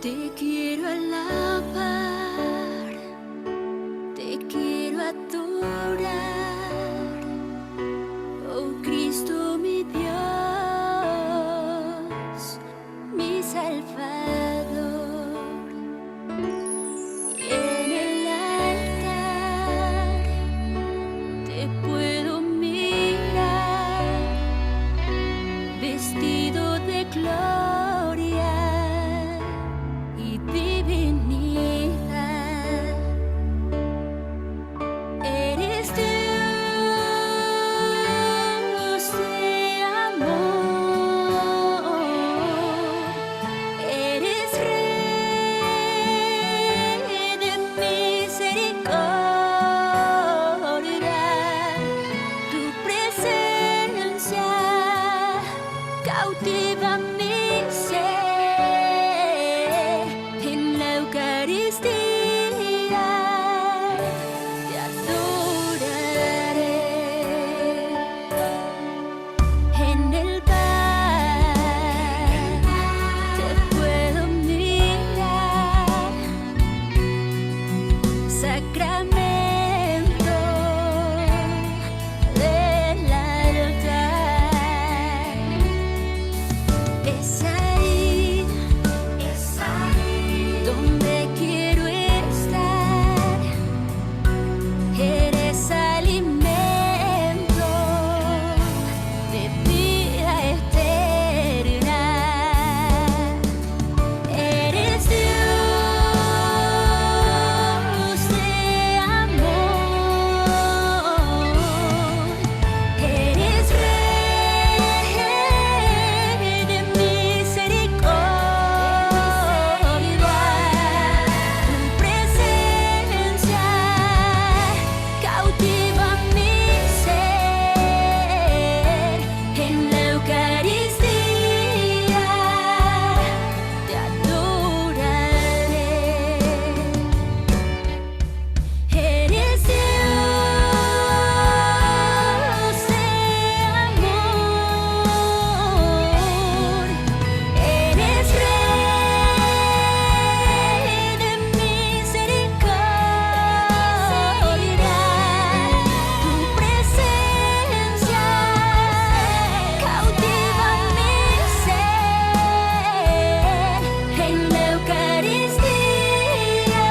Te quiero alabar, te quiero adorar, oh Cristo mi Dios, mi Salvador. Y en el altar te puedo mirar, vestido de gloria y divinidad. Eres Dios de amor, eres Rey de misericordia. Tu presencia cautiva mi ser. En la Eucaristía te adoraré. En el pan te puedo mirar, sacramento del altar. Es ahí donde quiero estar. Eres alimento de vida eterna. Eres Dios de amor, eres Rey de misericordia. Tu presencia cautiva mi ser. En la Eucaristía te adoraré. Eres Dios de amor, eres Rey de misericordia. Tu presencia cautiva mi ser. En la Eucaristía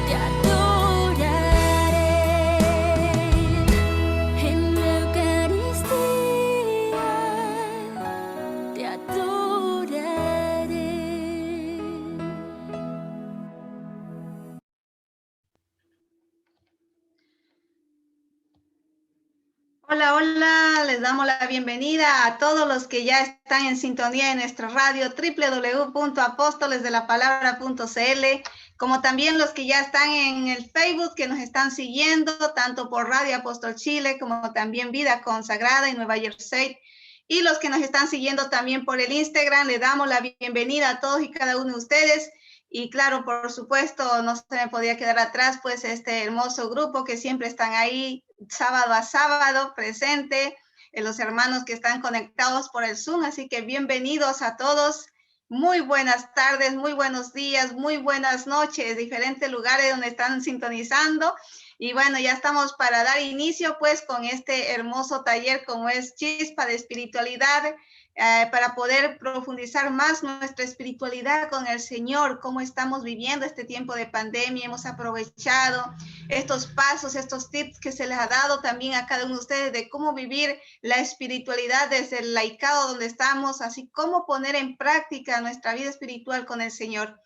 te adoraré. En la Eucaristía te adoraré. Hola, hola, les damos la bienvenida a todos los que ya están en sintonía en nuestra radio www.apostolesdelapalabra.cl, como también los que ya están en el Facebook, que nos están siguiendo tanto por Radio Apóstol Chile como también Vida Consagrada en Nueva Jersey, y los que nos están siguiendo también por el Instagram. Les damos la bienvenida a todos y cada uno de ustedes. Y claro, por supuesto, no se me podía quedar atrás, pues, este hermoso grupo que siempre están ahí sábado a sábado presente, los hermanos que están conectados por el Zoom. Así que bienvenidos a todos. Muy buenas tardes, muy buenos días, muy buenas noches, diferentes lugares donde están sintonizando. Y bueno, ya estamos para dar inicio pues con este hermoso taller como es Chispa de Espiritualidad, para poder profundizar más nuestra espiritualidad con el Señor, cómo estamos viviendo este tiempo de pandemia. Hemos aprovechado estos pasos, estos tips que se les ha dado también a cada uno de ustedes de cómo vivir la espiritualidad desde el laicado donde estamos, así como poner en práctica nuestra vida espiritual con el Señor.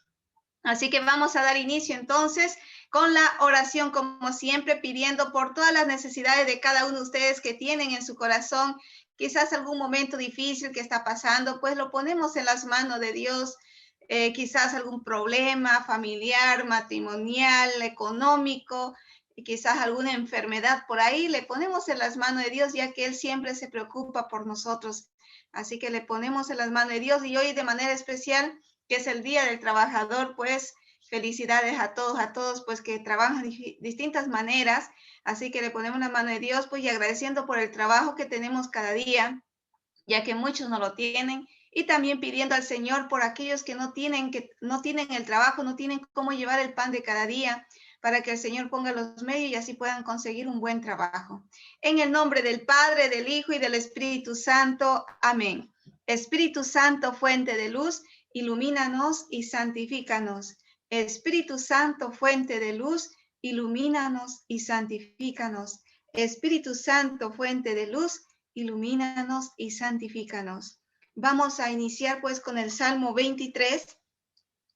Así que vamos a dar inicio entonces con la oración, como siempre, pidiendo por todas las necesidades de cada uno de ustedes que tienen en su corazón, quizás algún momento difícil que está pasando, pues lo ponemos en las manos de Dios. Quizás algún problema familiar, matrimonial, económico, y quizás alguna enfermedad por ahí, le ponemos en las manos de Dios, ya que Él siempre se preocupa por nosotros. Así que le ponemos en las manos de Dios, y hoy de manera especial, que es el Día del Trabajador, pues felicidades a todos, pues que trabajan de distintas maneras. Así que le ponemos la mano de Dios, pues, y agradeciendo por el trabajo que tenemos cada día, ya que muchos no lo tienen, y también pidiendo al Señor por aquellos que no tienen el trabajo, no tienen cómo llevar el pan de cada día, para que el Señor ponga los medios y así puedan conseguir un buen trabajo. En el nombre del Padre, del Hijo y del Espíritu Santo. Amén. Espíritu Santo, fuente de luz, ilumínanos y santifícanos. Espíritu Santo, fuente de luz, ilumínanos y santifícanos. Espíritu Santo, fuente de luz, ilumínanos y santifícanos. Vamos a iniciar pues con el Salmo 23.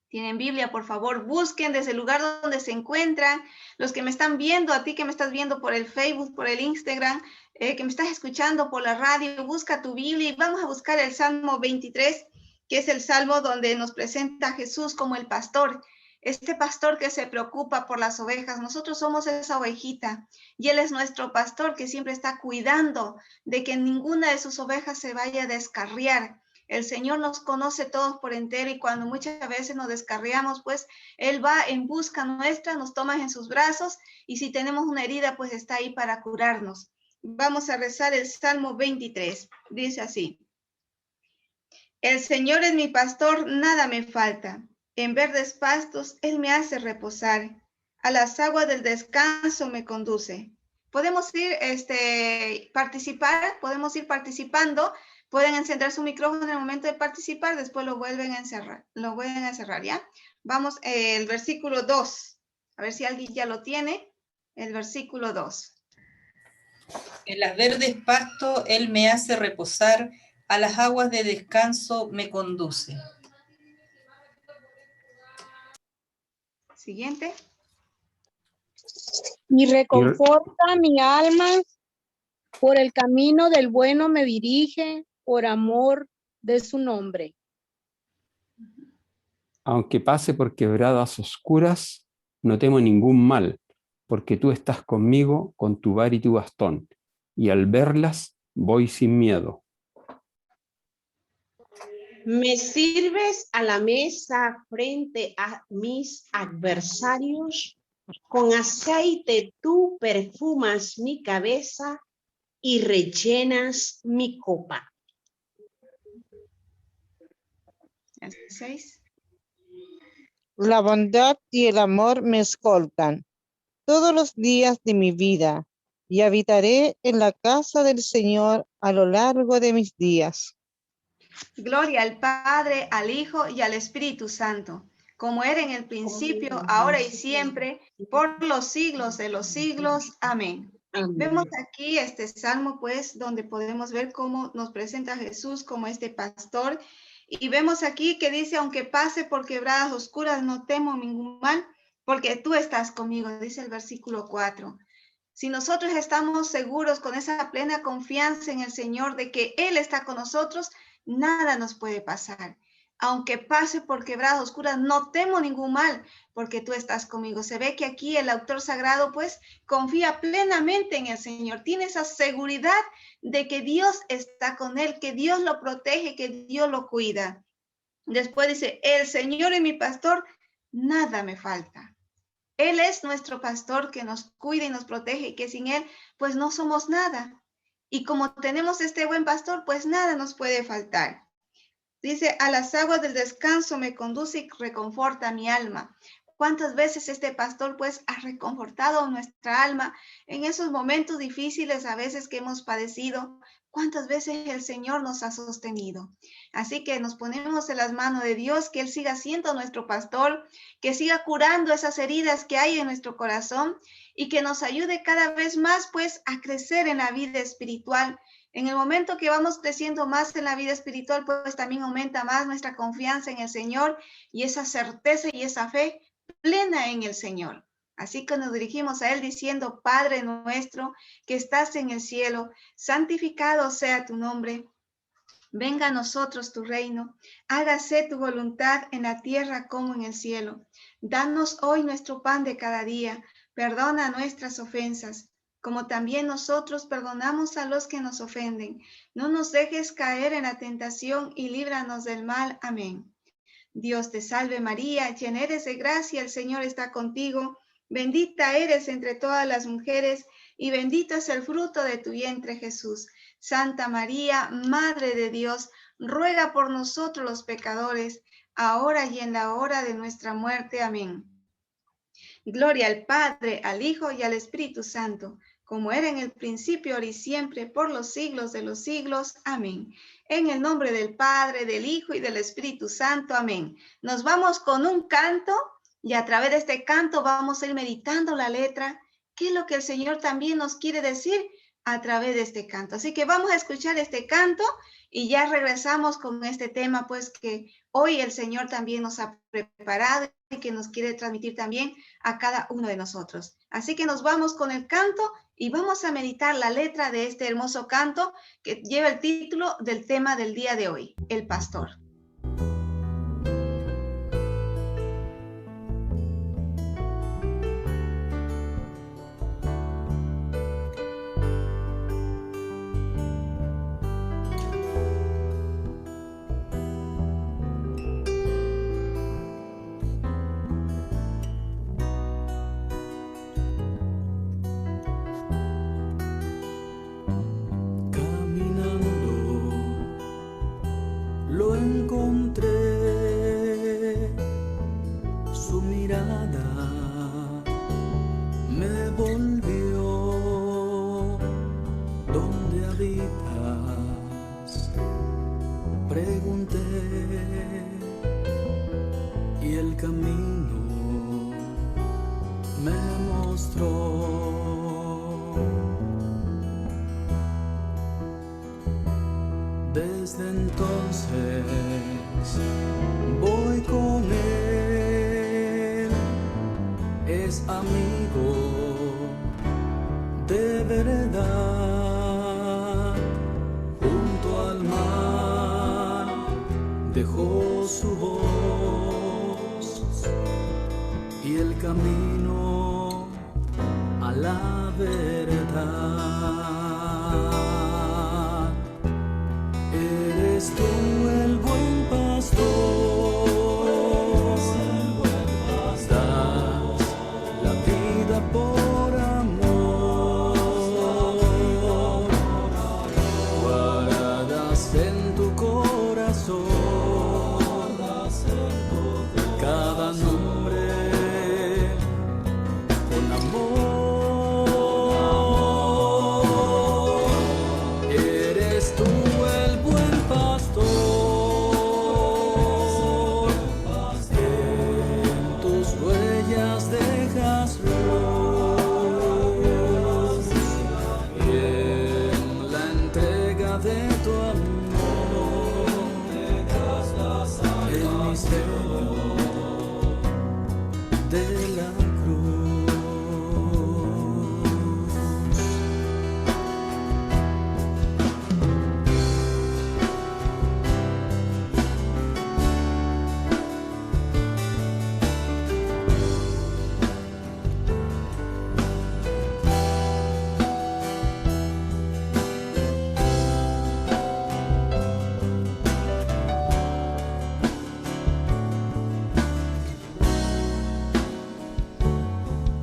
Tienen Biblia, por favor, busquen desde el lugar donde se encuentran. Los que me están viendo, a ti que me estás viendo por el Facebook, por el Instagram, que me estás escuchando por la radio, busca tu Biblia y vamos a buscar el Salmo 23, que es el Salmo donde nos presenta a Jesús como el pastor. Este pastor que se preocupa por las ovejas. Nosotros somos esa ovejita y Él es nuestro pastor que siempre está cuidando de que ninguna de sus ovejas se vaya a descarriar. El Señor nos conoce todos por entero y cuando muchas veces nos descarriamos, pues Él va en busca nuestra, nos toma en sus brazos y si tenemos una herida, pues está ahí para curarnos. Vamos a rezar el Salmo 23. Dice así: El Señor es mi pastor, nada me falta. En verdes pastos Él me hace reposar. A las aguas del descanso me conduce. Podemos ir podemos ir participando. Pueden encender su micrófono en el momento de participar, después lo vuelven a cerrar, ¿ya? Vamos, el versículo 2. A ver si alguien ya lo tiene. El versículo 2. En las verdes pastos Él me hace reposar, a las aguas de descanso me conduce. Siguiente. Y reconforta mi alma, por el camino del bueno me dirige, por amor de su nombre. Aunque pase por quebradas oscuras, no temo ningún mal, porque tú estás conmigo con tu vara y tu bastón, y al verlas voy sin miedo. Me sirves a la mesa frente a mis adversarios, con aceite tú perfumas mi cabeza y rellenas mi copa. 6. La bondad y el amor me escoltan todos los días de mi vida y habitaré en la casa del Señor a lo largo de mis días. Gloria al Padre, al Hijo y al Espíritu Santo, como era en el principio, ahora y siempre, por los siglos de los siglos. Amén. Amén. Vemos aquí este salmo, pues, donde podemos ver cómo nos presenta a Jesús como este pastor. Y vemos aquí que dice, aunque pase por quebradas oscuras, no temo ningún mal, porque tú estás conmigo, dice el versículo 4. Si nosotros estamos seguros con esa plena confianza en el Señor de que Él está con nosotros, nada nos puede pasar. Aunque pase por quebradas oscuras, no temo ningún mal, porque tú estás conmigo. Se ve que aquí el autor sagrado, pues, confía plenamente en el Señor. Tiene esa seguridad de que Dios está con él, que Dios lo protege, que Dios lo cuida. Después dice, el Señor es mi pastor, nada me falta. Él es nuestro pastor que nos cuida y nos protege, y que sin Él, pues no somos nada. Y como tenemos este buen pastor, pues nada nos puede faltar. Dice, a las aguas del descanso me conduce y reconforta mi alma. ¿Cuántas veces este pastor pues ha reconfortado nuestra alma en esos momentos difíciles a veces que hemos padecido? ¿Cuántas veces el Señor nos ha sostenido? Así que nos ponemos en las manos de Dios, que Él siga siendo nuestro pastor, que siga curando esas heridas que hay en nuestro corazón y que nos ayude cada vez más pues a crecer en la vida espiritual. En el momento que vamos creciendo más en la vida espiritual, pues también aumenta más nuestra confianza en el Señor y esa certeza y esa fe plena en el Señor. Así que nos dirigimos a Él diciendo, Padre nuestro que estás en el cielo, santificado sea tu nombre. Venga a nosotros tu reino, hágase tu voluntad en la tierra como en el cielo. Danos hoy nuestro pan de cada día, perdona nuestras ofensas, como también nosotros perdonamos a los que nos ofenden. No nos dejes caer en la tentación y líbranos del mal. Amén. Dios te salve María, llena eres de gracia, el Señor está contigo. Bendita eres entre todas las mujeres y bendito es el fruto de tu vientre Jesús. Santa María, Madre de Dios, ruega por nosotros los pecadores, ahora y en la hora de nuestra muerte. Amén. Gloria al Padre, al Hijo y al Espíritu Santo, como era en el principio, ahora y siempre, por los siglos de los siglos. Amén. En el nombre del Padre, del Hijo y del Espíritu Santo. Amén. Nos vamos con un canto y a través de este canto vamos a ir meditando la letra, qué es lo que el Señor también nos quiere decir a través de este canto. Así que vamos a escuchar este canto y ya regresamos con este tema, pues que hoy el Señor también nos ha preparado y que nos quiere transmitir también a cada uno de nosotros. Así que nos vamos con el canto y vamos a meditar la letra de este hermoso canto que lleva el título del tema del día de hoy, El Pastor. Lo encontré, su mirada me volvió. ¿Dónde habitas? Pregunté y el camino me mostró. Desde entonces voy con él, es amigo de verdad. Junto al mar dejó su voz y el camino a la verdad. Eres tú el buen pastor, das la vida por amor, guardas en tu corazón cada nombre con amor. Eres tú el buen pastor, en tus huellas dejas luz y en la entrega de tu amor el misterio de la cruz.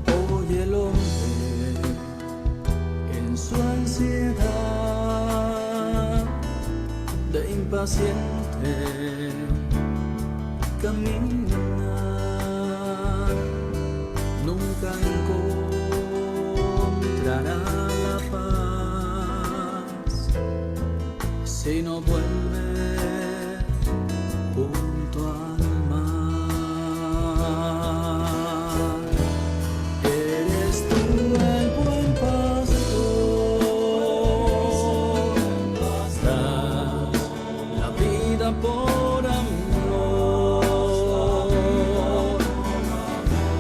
Hoy el hombre en su ansiedad de impaciente caminar nunca encontrará la paz si no vuelve junto al mar. Eres tú el buen pastor, das la vida por amor,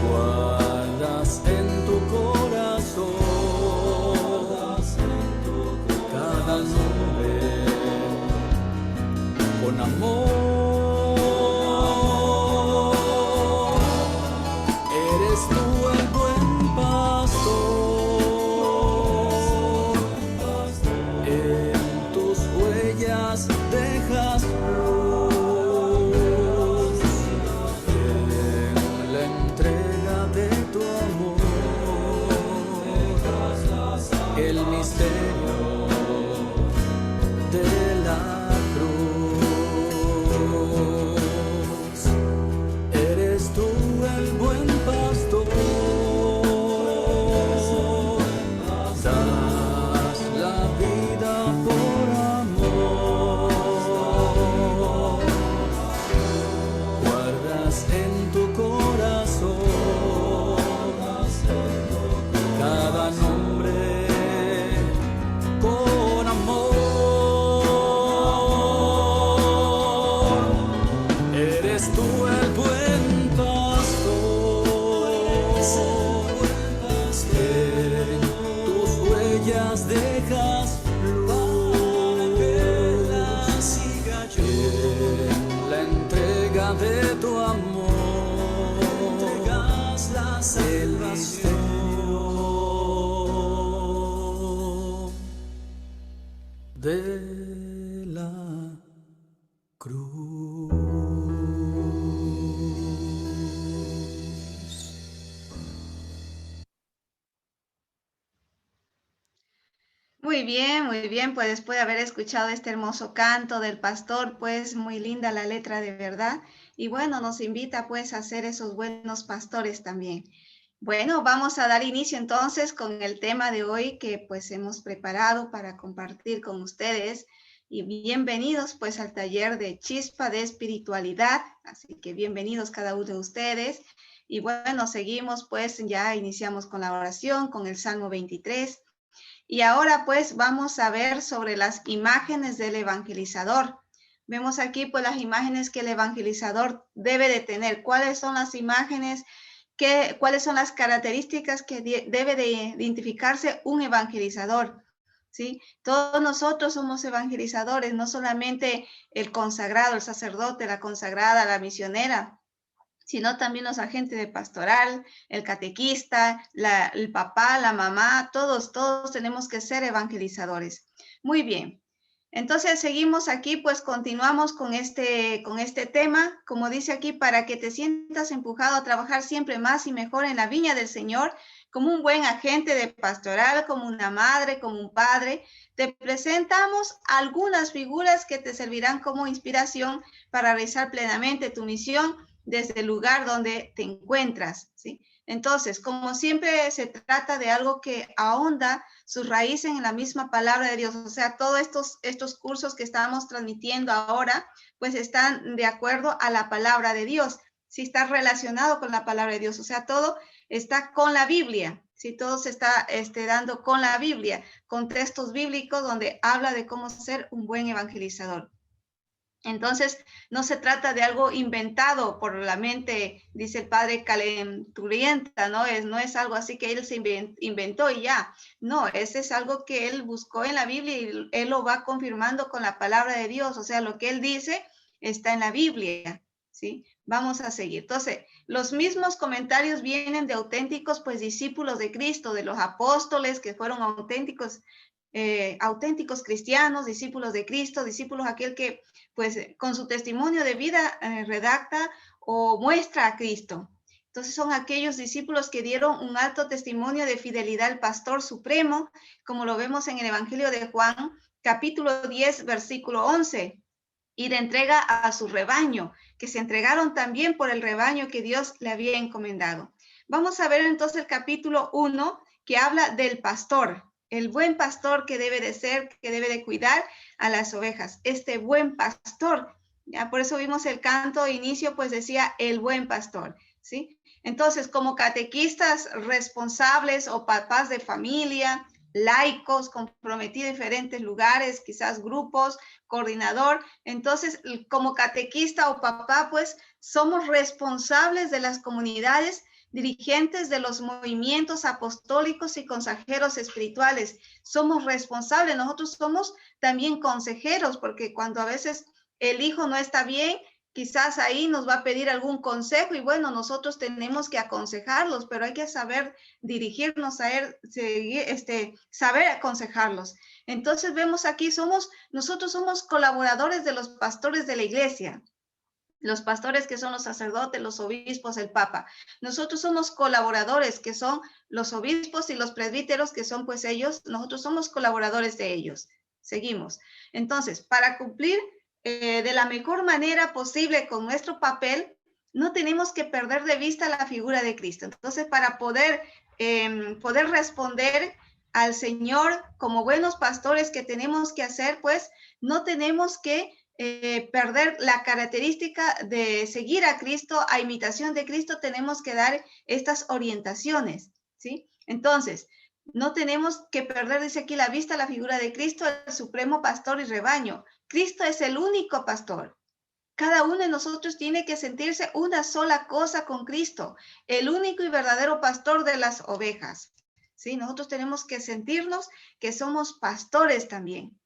guardas en tu corazón cada nombre con amor. Eres tú el buen pastor, en tus huellas dejas luz, en la entrega de tu amor el misterio de tu amor, entregas la salvación de la cruz. Muy bien, pues después de haber escuchado este hermoso canto del pastor, pues muy linda la letra de verdad. Y bueno, nos invita pues a ser esos buenos pastores también. Bueno, vamos a dar inicio entonces con el tema de hoy que pues hemos preparado para compartir con ustedes. Y bienvenidos pues al taller de Chispa de Espiritualidad. Así que bienvenidos cada uno de ustedes. Y bueno, seguimos pues, ya iniciamos con la oración, con el Salmo 23. Y ahora pues vamos a ver sobre las imágenes del evangelizador. Vemos aquí pues las imágenes que el evangelizador debe de tener. ¿Cuáles son las imágenes? ¿Cuáles son las características que debe de identificarse un evangelizador? ¿Sí? Todos nosotros somos evangelizadores, no solamente el consagrado, el sacerdote, la consagrada, la misionera, sino también los agentes de pastoral, el catequista, el papá, la mamá, todos tenemos que ser evangelizadores. Muy bien. Entonces seguimos aquí, pues continuamos con este tema, como dice aquí, para que te sientas empujado a trabajar siempre más y mejor en la viña del Señor, como un buen agente de pastoral, como una madre, como un padre. Te presentamos algunas figuras que te servirán como inspiración para realizar plenamente tu misión desde el lugar donde te encuentras, ¿sí? Entonces, como siempre se trata de algo que ahonda sus raíces en la misma palabra de Dios, o sea, todos estos cursos que estamos transmitiendo ahora, pues están de acuerdo a la palabra de Dios, sí, está relacionado con la palabra de Dios, o sea, todo está con la Biblia, sí, todo se está dando con la Biblia, con textos bíblicos donde habla de cómo ser un buen evangelizador. Entonces, no se trata de algo inventado por la mente, dice el padre calenturienta, no es algo así que él se inventó y ya. No, ese es algo que él buscó en la Biblia y él lo va confirmando con la palabra de Dios. O sea, lo que él dice está en la Biblia, ¿sí? Vamos a seguir. Entonces, los mismos comentarios vienen de auténticos, pues, discípulos de Cristo, de los apóstoles que fueron auténticos cristianos, discípulos de Cristo, discípulos aquel que pues con su testimonio de vida redacta o muestra a Cristo. Entonces son aquellos discípulos que dieron un alto testimonio de fidelidad al pastor supremo, como lo vemos en el Evangelio de Juan, capítulo 10, versículo 11, y de entrega a su rebaño, que se entregaron también por el rebaño que Dios le había encomendado. Vamos a ver entonces el capítulo 1, que habla del pastor, el buen pastor que debe de ser, que debe de cuidar a las ovejas. Este buen pastor, ya por eso vimos el canto de inicio, pues decía el buen pastor, ¿sí? Entonces, como catequistas responsables o papás de familia, laicos comprometidos en diferentes lugares, quizás grupos, coordinador, entonces como catequista o papá, pues somos responsables de las comunidades, dirigentes de los movimientos apostólicos y consejeros espirituales. Somos responsables, nosotros somos también consejeros, porque cuando a veces el hijo no está bien, quizás ahí nos va a pedir algún consejo y bueno, nosotros tenemos que aconsejarlos, pero hay que saber dirigirnos a él, saber aconsejarlos. Entonces vemos aquí, nosotros somos colaboradores de los pastores de la iglesia. Los pastores que son los sacerdotes, los obispos, el papa. Nosotros somos colaboradores que son los obispos y los presbíteros que son pues ellos, nosotros somos colaboradores de ellos. Seguimos. Entonces, para cumplir de la mejor manera posible con nuestro papel, no tenemos que perder de vista la figura de Cristo. Entonces, para poder responder al Señor como buenos pastores que tenemos que hacer, pues no tenemos que perder la característica de seguir a Cristo, a imitación de Cristo, tenemos que dar estas orientaciones, ¿sí? Entonces, no tenemos que perder, dice aquí, la vista, la figura de Cristo, el supremo pastor y rebaño. Cristo es el único pastor. Cada uno de nosotros tiene que sentirse una sola cosa con Cristo, el único y verdadero pastor de las ovejas, ¿sí? Nosotros tenemos que sentirnos que somos pastores también.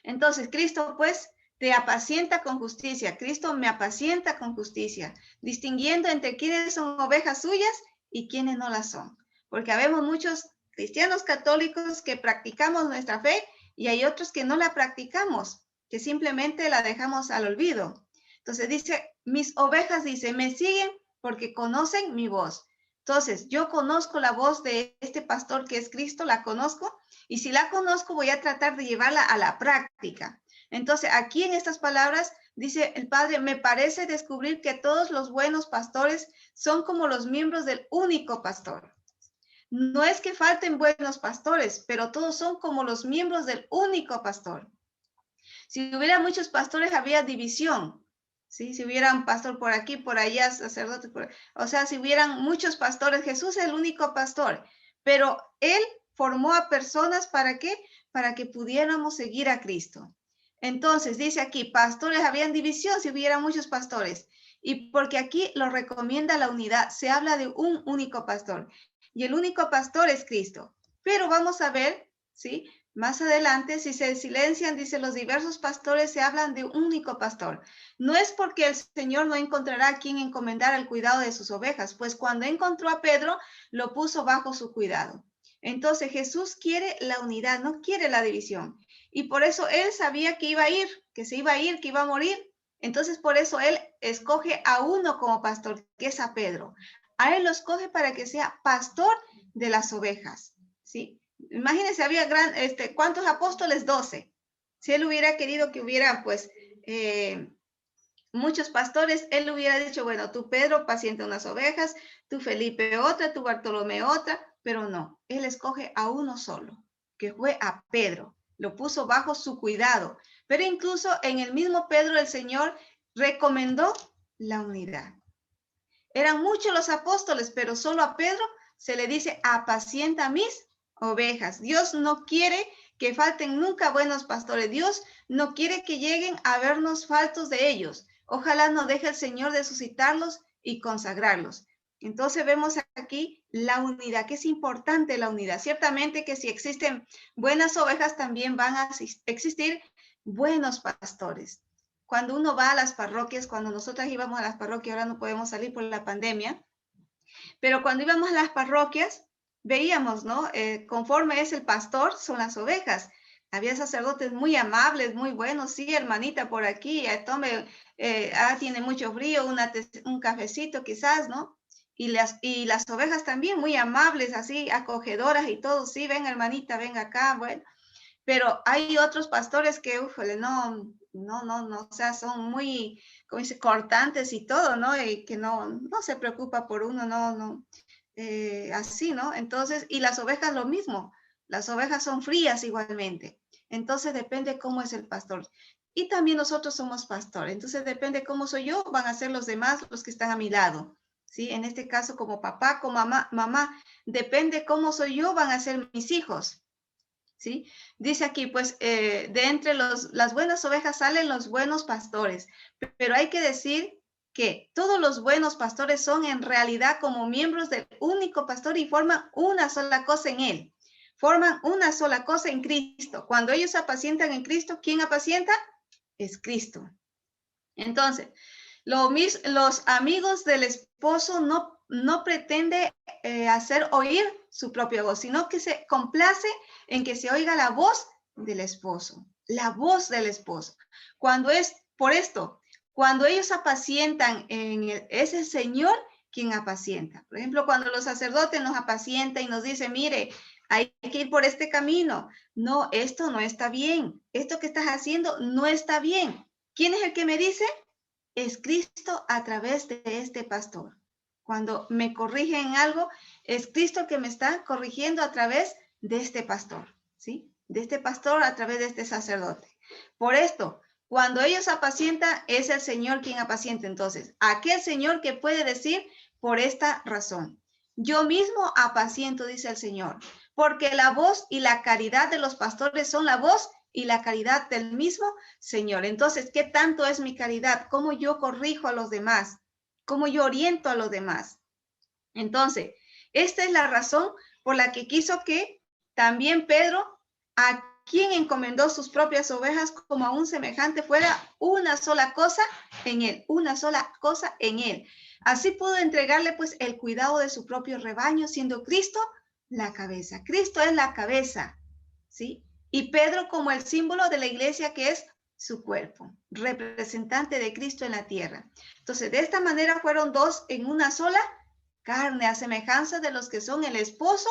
Entonces, Cristo, pues, te apacienta con justicia. Cristo me apacienta con justicia, distinguiendo entre quienes son ovejas suyas y quienes no las son. Porque habemos muchos cristianos católicos que practicamos nuestra fe y hay otros que no la practicamos, que simplemente la dejamos al olvido. Entonces dice, mis ovejas, dice, me siguen porque conocen mi voz. Entonces, yo conozco la voz de este pastor que es Cristo, la conozco, y si la conozco voy a tratar de llevarla a la práctica. Entonces, aquí en estas palabras dice el Padre, me parece descubrir que todos los buenos pastores son como los miembros del único pastor. No es que falten buenos pastores, pero todos son como los miembros del único pastor. Si hubiera muchos pastores, habría división. ¿Sí? Si hubiera un pastor por aquí, por allá, sacerdote, o sea, si hubieran muchos pastores, Jesús es el único pastor, pero Él formó a personas, ¿para qué? Para que pudiéramos seguir a Cristo. Entonces, dice aquí, pastores, habían división si hubiera muchos pastores, y porque aquí lo recomienda la unidad, se habla de un único pastor, y el único pastor es Cristo. Pero vamos a ver, ¿sí? Más adelante, si se silencian, dice, los diversos pastores se hablan de un único pastor. No es porque el Señor no encontrará a quien encomendar el cuidado de sus ovejas, pues cuando encontró a Pedro, lo puso bajo su cuidado. Entonces Jesús quiere la unidad, no quiere la división. Y por eso Él sabía que iba a ir, que se iba a ir, que iba a morir. Entonces por eso Él escoge a uno como pastor, que es a Pedro. A Él lo escoge para que sea pastor de las ovejas, ¿sí? Imagínense, había ¿cuántos apóstoles? 12. Si Él hubiera querido que hubiera, pues, muchos pastores, Él hubiera dicho, bueno, tú Pedro pacienta unas ovejas, tú Felipe otra, tú Bartolomé otra, pero no, Él escoge a uno solo, que fue a Pedro, lo puso bajo su cuidado, pero incluso en el mismo Pedro el Señor recomendó la unidad. Eran muchos los apóstoles, pero solo a Pedro se le dice, apacienta mis ovejas. Dios no quiere que falten nunca buenos pastores. Dios no quiere que lleguen a vernos faltos de ellos. Ojalá no deje el Señor de suscitarlos y consagrarlos. Entonces vemos aquí la unidad, que es importante la unidad. Ciertamente que si existen buenas ovejas, también van a existir buenos pastores. Cuando uno va a las parroquias, cuando nosotras íbamos a las parroquias, ahora no podemos salir por la pandemia, pero cuando íbamos a las parroquias, veíamos, ¿no? Conforme es el pastor, son las ovejas. Había sacerdotes muy amables, muy buenos. Sí, hermanita, por aquí, tome, tiene mucho frío, un cafecito quizás, ¿no? Y las ovejas también muy amables, así, acogedoras y todo. Sí, ven, hermanita, ven acá, bueno. Pero hay otros pastores que, no, o sea, son muy, como dice, cortantes y todo, ¿no? Y que no se preocupa por uno, así, ¿no? Entonces, y las ovejas lo mismo, las ovejas son frías igualmente. Entonces, depende cómo es el pastor. Y también nosotros somos pastores, entonces depende cómo soy yo, van a ser los demás, los que están a mi lado, ¿sí? En este caso, como papá, como mamá, depende cómo soy yo, van a ser mis hijos. ¿Sí? Dice aquí, pues, de entre las buenas ovejas salen los buenos pastores, pero hay que decir que todos los buenos pastores son en realidad como miembros del único pastor y forman una sola cosa en él, forman una sola cosa en Cristo. Cuando ellos apacientan en Cristo, ¿quién apacienta? Es Cristo. Entonces, los amigos del esposo no pretende hacer oír su propia voz, sino que se complace en que se oiga la voz del esposo, la voz del esposo. Cuando es por esto, cuando ellos apacientan, es el Señor quien apacienta. Por ejemplo, cuando los sacerdotes nos apacientan y nos dicen, mire, hay que ir por este camino. No, esto no está bien. Esto que estás haciendo no está bien. ¿Quién es el que me dice? Es Cristo a través de este pastor. Cuando me corrige en algo, es Cristo que me está corrigiendo a través de este pastor, ¿sí? De este pastor a través de este sacerdote. Por esto, cuando ellos apacientan, es el Señor quien apacienta. Entonces, aquel Señor que puede decir, por esta razón, yo mismo apaciento, dice el Señor, porque la voz y la caridad de los pastores son la voz y la caridad del mismo Señor. Entonces, ¿qué tanto es mi caridad? ¿Cómo yo corrijo a los demás? ¿Cómo yo oriento a los demás? Entonces, esta es la razón por la que quiso que también Pedro, a quien encomendó sus propias ovejas como a un semejante fuera una sola cosa en él, una sola cosa en él. Así pudo entregarle pues el cuidado de su propio rebaño, siendo Cristo la cabeza. Cristo es la cabeza, ¿sí? Y Pedro como el símbolo de la iglesia, que es su cuerpo, representante de Cristo en la tierra. Entonces, de esta manera fueron dos en una sola carne, a semejanza de los que son el esposo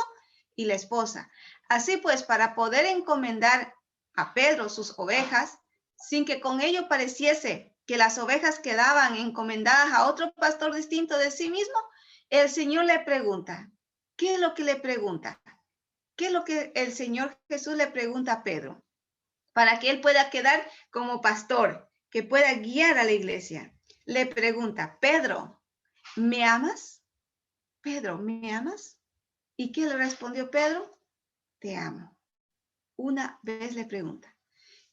y la esposa. Así pues, para poder encomendar a Pedro sus ovejas, sin que con ello pareciese que las ovejas quedaban encomendadas a otro pastor distinto de sí mismo, el Señor le pregunta. ¿Qué es lo que le pregunta? ¿Qué es lo que el Señor Jesús le pregunta a Pedro? Para que él pueda quedar como pastor, que pueda guiar a la iglesia. Le pregunta, Pedro, ¿me amas? Pedro, ¿me amas? ¿Y qué le respondió Pedro? Te amo. Una vez le pregunta.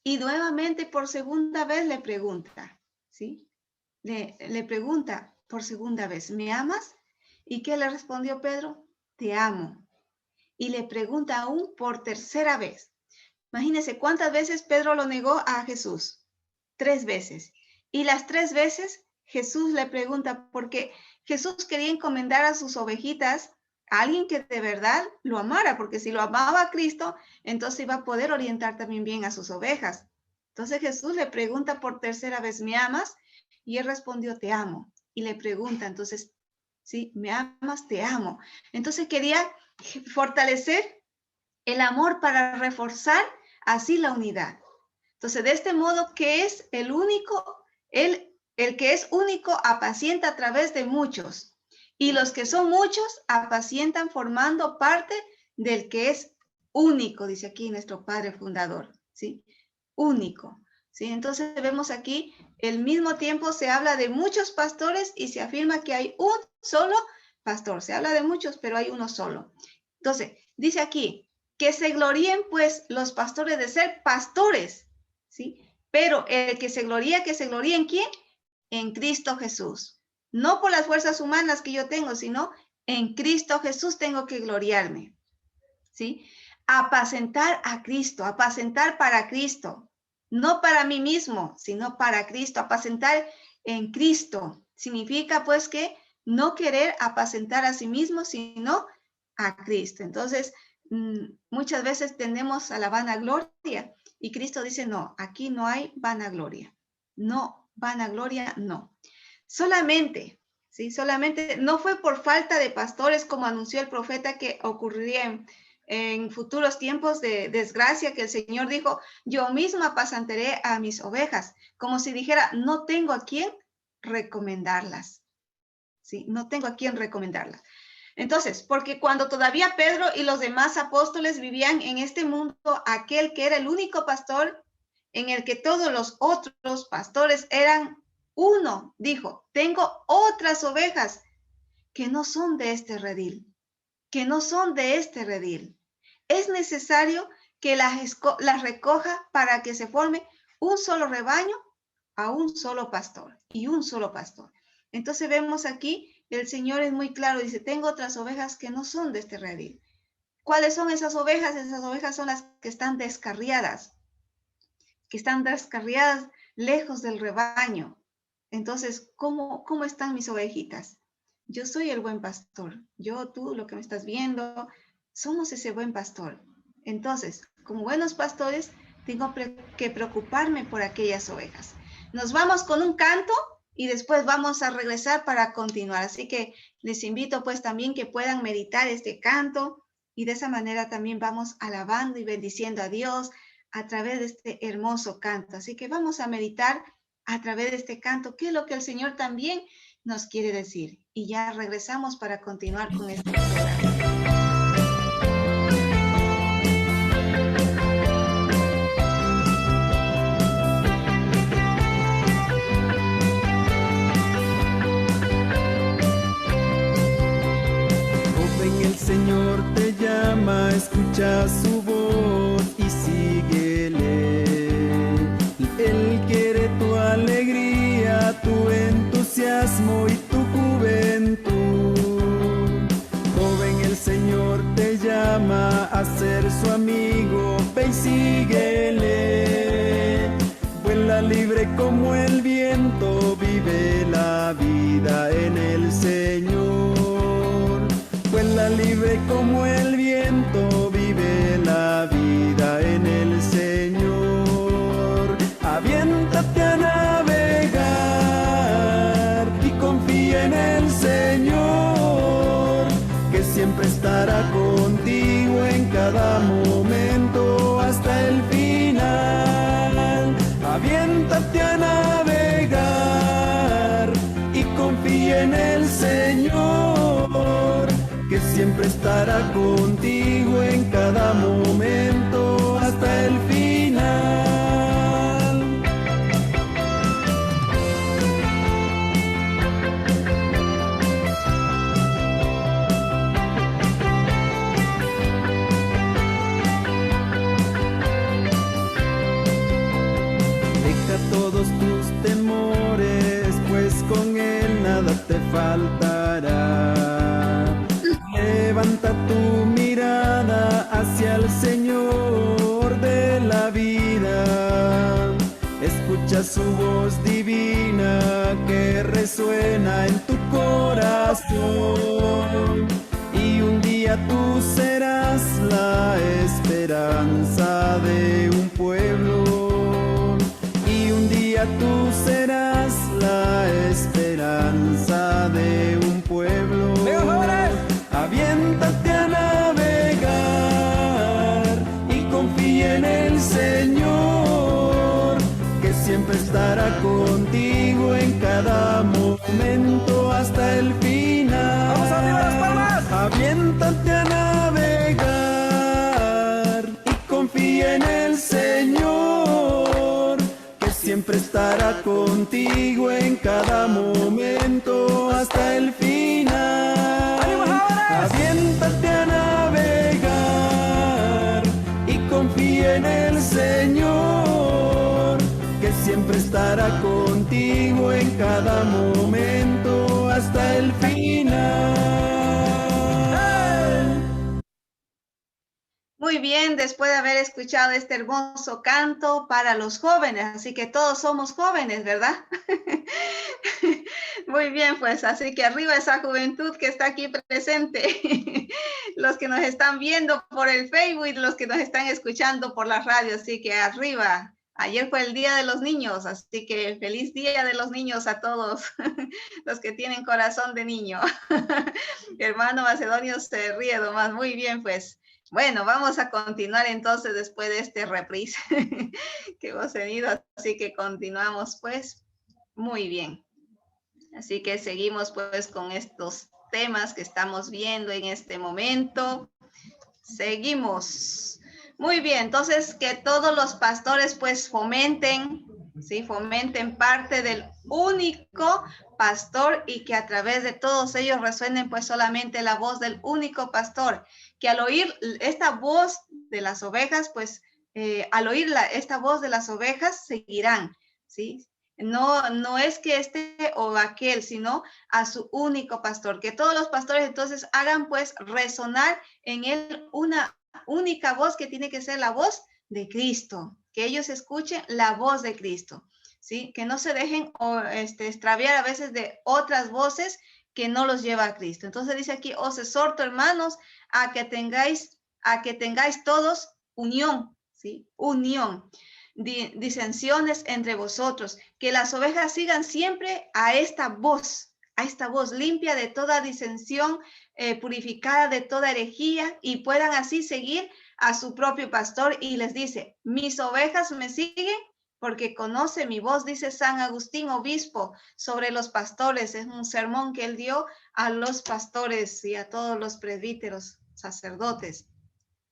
Y nuevamente por segunda vez le pregunta, ¿sí? Le pregunta por segunda vez, ¿me amas? ¿Y qué le respondió Pedro? Te amo. Y le pregunta aún por tercera vez. Imagínense cuántas veces Pedro lo negó a Jesús. 3 veces. Y las 3 veces Jesús le pregunta, porque Jesús quería encomendar a sus ovejitas a alguien que de verdad lo amara, porque si lo amaba a Cristo, entonces iba a poder orientar también bien a sus ovejas. Entonces Jesús le pregunta por tercera vez, ¿me amas? Y él respondió, te amo. Y le pregunta, entonces, ¿sí? ¿Me amas? Te amo. Entonces quería fortalecer el amor para reforzar así la unidad. Entonces, de este modo, que es el único, el que es único apacienta a través de muchos, y los que son muchos apacientan formando parte del que es único, dice aquí nuestro Padre Fundador, ¿sí? Único, ¿sí? Entonces vemos aquí, al mismo tiempo se habla de muchos pastores y se afirma que hay un solo pastor. Se habla de muchos, pero hay uno solo. Entonces, dice aquí, que se gloríen pues los pastores de ser pastores, ¿sí? Pero el que se gloría ¿en quién? En Cristo Jesús. No por las fuerzas humanas que yo tengo, sino en Cristo Jesús tengo que gloriarme, ¿sí? Apacentar a Cristo, apacentar para Cristo, no para mí mismo, sino para Cristo. Apacentar en Cristo significa pues que no querer apacentar a sí mismo, sino a Cristo. Entonces, muchas veces tendemos a la vanagloria y Cristo dice, no, aquí no hay vanagloria. No, vanagloria no. Solamente, ¿sí? Solamente, no fue por falta de pastores como anunció el profeta que ocurriría en futuros tiempos de desgracia, que el Señor dijo, yo misma apacentaré a mis ovejas, como si dijera, no tengo a quién recomendarlas. ¿Sí? No tengo a quién recomendarlas. Entonces, porque cuando todavía Pedro y los demás apóstoles vivían en este mundo, aquel que era el único pastor, en el que todos los otros pastores eran uno, dijo, tengo otras ovejas que no son de este redil, que no son de este redil. Es necesario que las recoja para que se forme un solo rebaño a un solo pastor y un solo pastor. Entonces vemos aquí, el Señor es muy claro, dice, tengo otras ovejas que no son de este redil. ¿Cuáles son esas ovejas? Esas ovejas son las que están descarriadas lejos del rebaño. Entonces, ¿cómo están mis ovejitas? Yo soy el buen pastor. Yo, tú, lo que me estás viendo, somos ese buen pastor. Entonces, como buenos pastores, tengo que preocuparme por aquellas ovejas. Nos vamos con un canto y después vamos a regresar para continuar. Así que les invito pues también que puedan meditar este canto y de esa manera también vamos alabando y bendiciendo a Dios a través de este hermoso canto. Así que vamos a meditar a través de este canto, qué es lo que el Señor también nos quiere decir. Y ya regresamos para continuar con este programa. El Señor te llama, escucha su voz y síguele. Él quiere tu alegría, tu entusiasmo y tu juventud. Joven, el viento, vive la vida en el Señor. Vuela libre como el viento, vive la vida en el Señor. Aviéntate a navegar y confía en el Señor, que siempre estará contigo en cada momento hasta el final. Aviéntate a navegar y confía en el Señor, que siempre estará contigo en cada momento hasta el final. Deja todos tus temores, pues con Él nada te faltará. Levanta tu mirada hacia el Señor de la vida. Escucha su voz divina que resuena en tu corazón. Y un día tú serás la esperanza de un pueblo. Y un día tú serás la esperanza de un pueblo. Aviéntate a navegar y confía en el Señor, que siempre estará contigo en cada momento hasta el final. ¡Vamos arriba las palmas! Aviéntate a navegar y confía en el Señor, que siempre estará contigo en cada momento hasta el final. Aviéntate a navegar y confía en el Señor, que siempre estará contigo en cada momento hasta el final. Muy bien, después de haber escuchado este hermoso canto para los jóvenes, así que todos somos jóvenes, ¿verdad? Muy bien, pues así que arriba esa juventud que está aquí presente, los que nos están viendo por el Facebook y los que nos están escuchando por la radio, así que arriba. Ayer fue el Día de los Niños, así que feliz Día de los Niños a todos los que tienen corazón de niño. Hermano Macedonio se ríe nomás, muy bien, pues. Bueno, vamos a continuar entonces después de este reprise que hemos tenido, así que continuamos pues. Muy bien. Así que seguimos pues con estos temas que estamos viendo en este momento. Seguimos. Muy bien, entonces que todos los pastores pues fomenten, ¿sí? Fomenten parte del único pastor y que a través de todos ellos resuenen pues solamente la voz del único pastor. Que al oír esta voz de las ovejas, pues al oír esta voz de las ovejas seguirán, ¿sí? No es que este o aquel, sino a su único pastor. Que todos los pastores entonces hagan pues resonar en él una única voz que tiene que ser la voz de Cristo. Que ellos escuchen la voz de Cristo, ¿sí? Que no se dejen extraviar a veces de otras voces que no los lleva a Cristo. Entonces dice aquí, os exhorto, hermanos, a que tengáis todos unión, ¿sí? Unión, disensiones entre vosotros, que las ovejas sigan siempre a esta voz limpia de toda disensión, purificada de toda herejía, y puedan así seguir a su propio pastor. Y les dice, mis ovejas me siguen porque conoce mi voz, dice San Agustín, obispo, sobre los pastores. Es un sermón que él dio a los pastores y a todos los presbíteros, sacerdotes.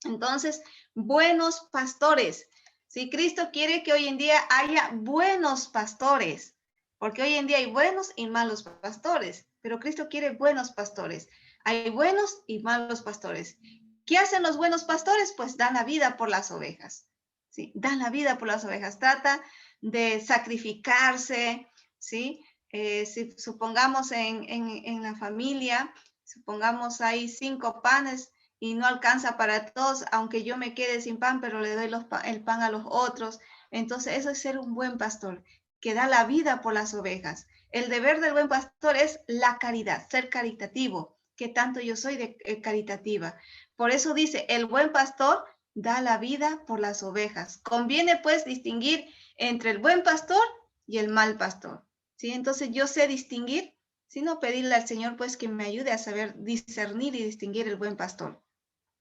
Entonces, buenos pastores. Si Cristo quiere que hoy en día haya buenos pastores, porque hoy en día hay buenos y malos pastores, pero Cristo quiere buenos pastores. Hay buenos y malos pastores. ¿Qué hacen los buenos pastores? Pues dan la vida por las ovejas. ¿Sí? Dan la vida por las ovejas, trata de sacrificarse, ¿sí? Si supongamos en la familia, supongamos hay 5 panes y no alcanza para todos, aunque yo me quede sin pan, pero le doy el pan a los otros. Entonces eso es ser un buen pastor, que da la vida por las ovejas. El deber del buen pastor es la caridad, ser caritativo, que tanto yo soy caritativa. Por eso dice, el buen pastor da la vida por las ovejas. Conviene pues distinguir entre el buen pastor y el mal pastor, ¿sí? Entonces yo sé distinguir, sino pedirle al Señor pues que me ayude a saber discernir y distinguir el buen pastor.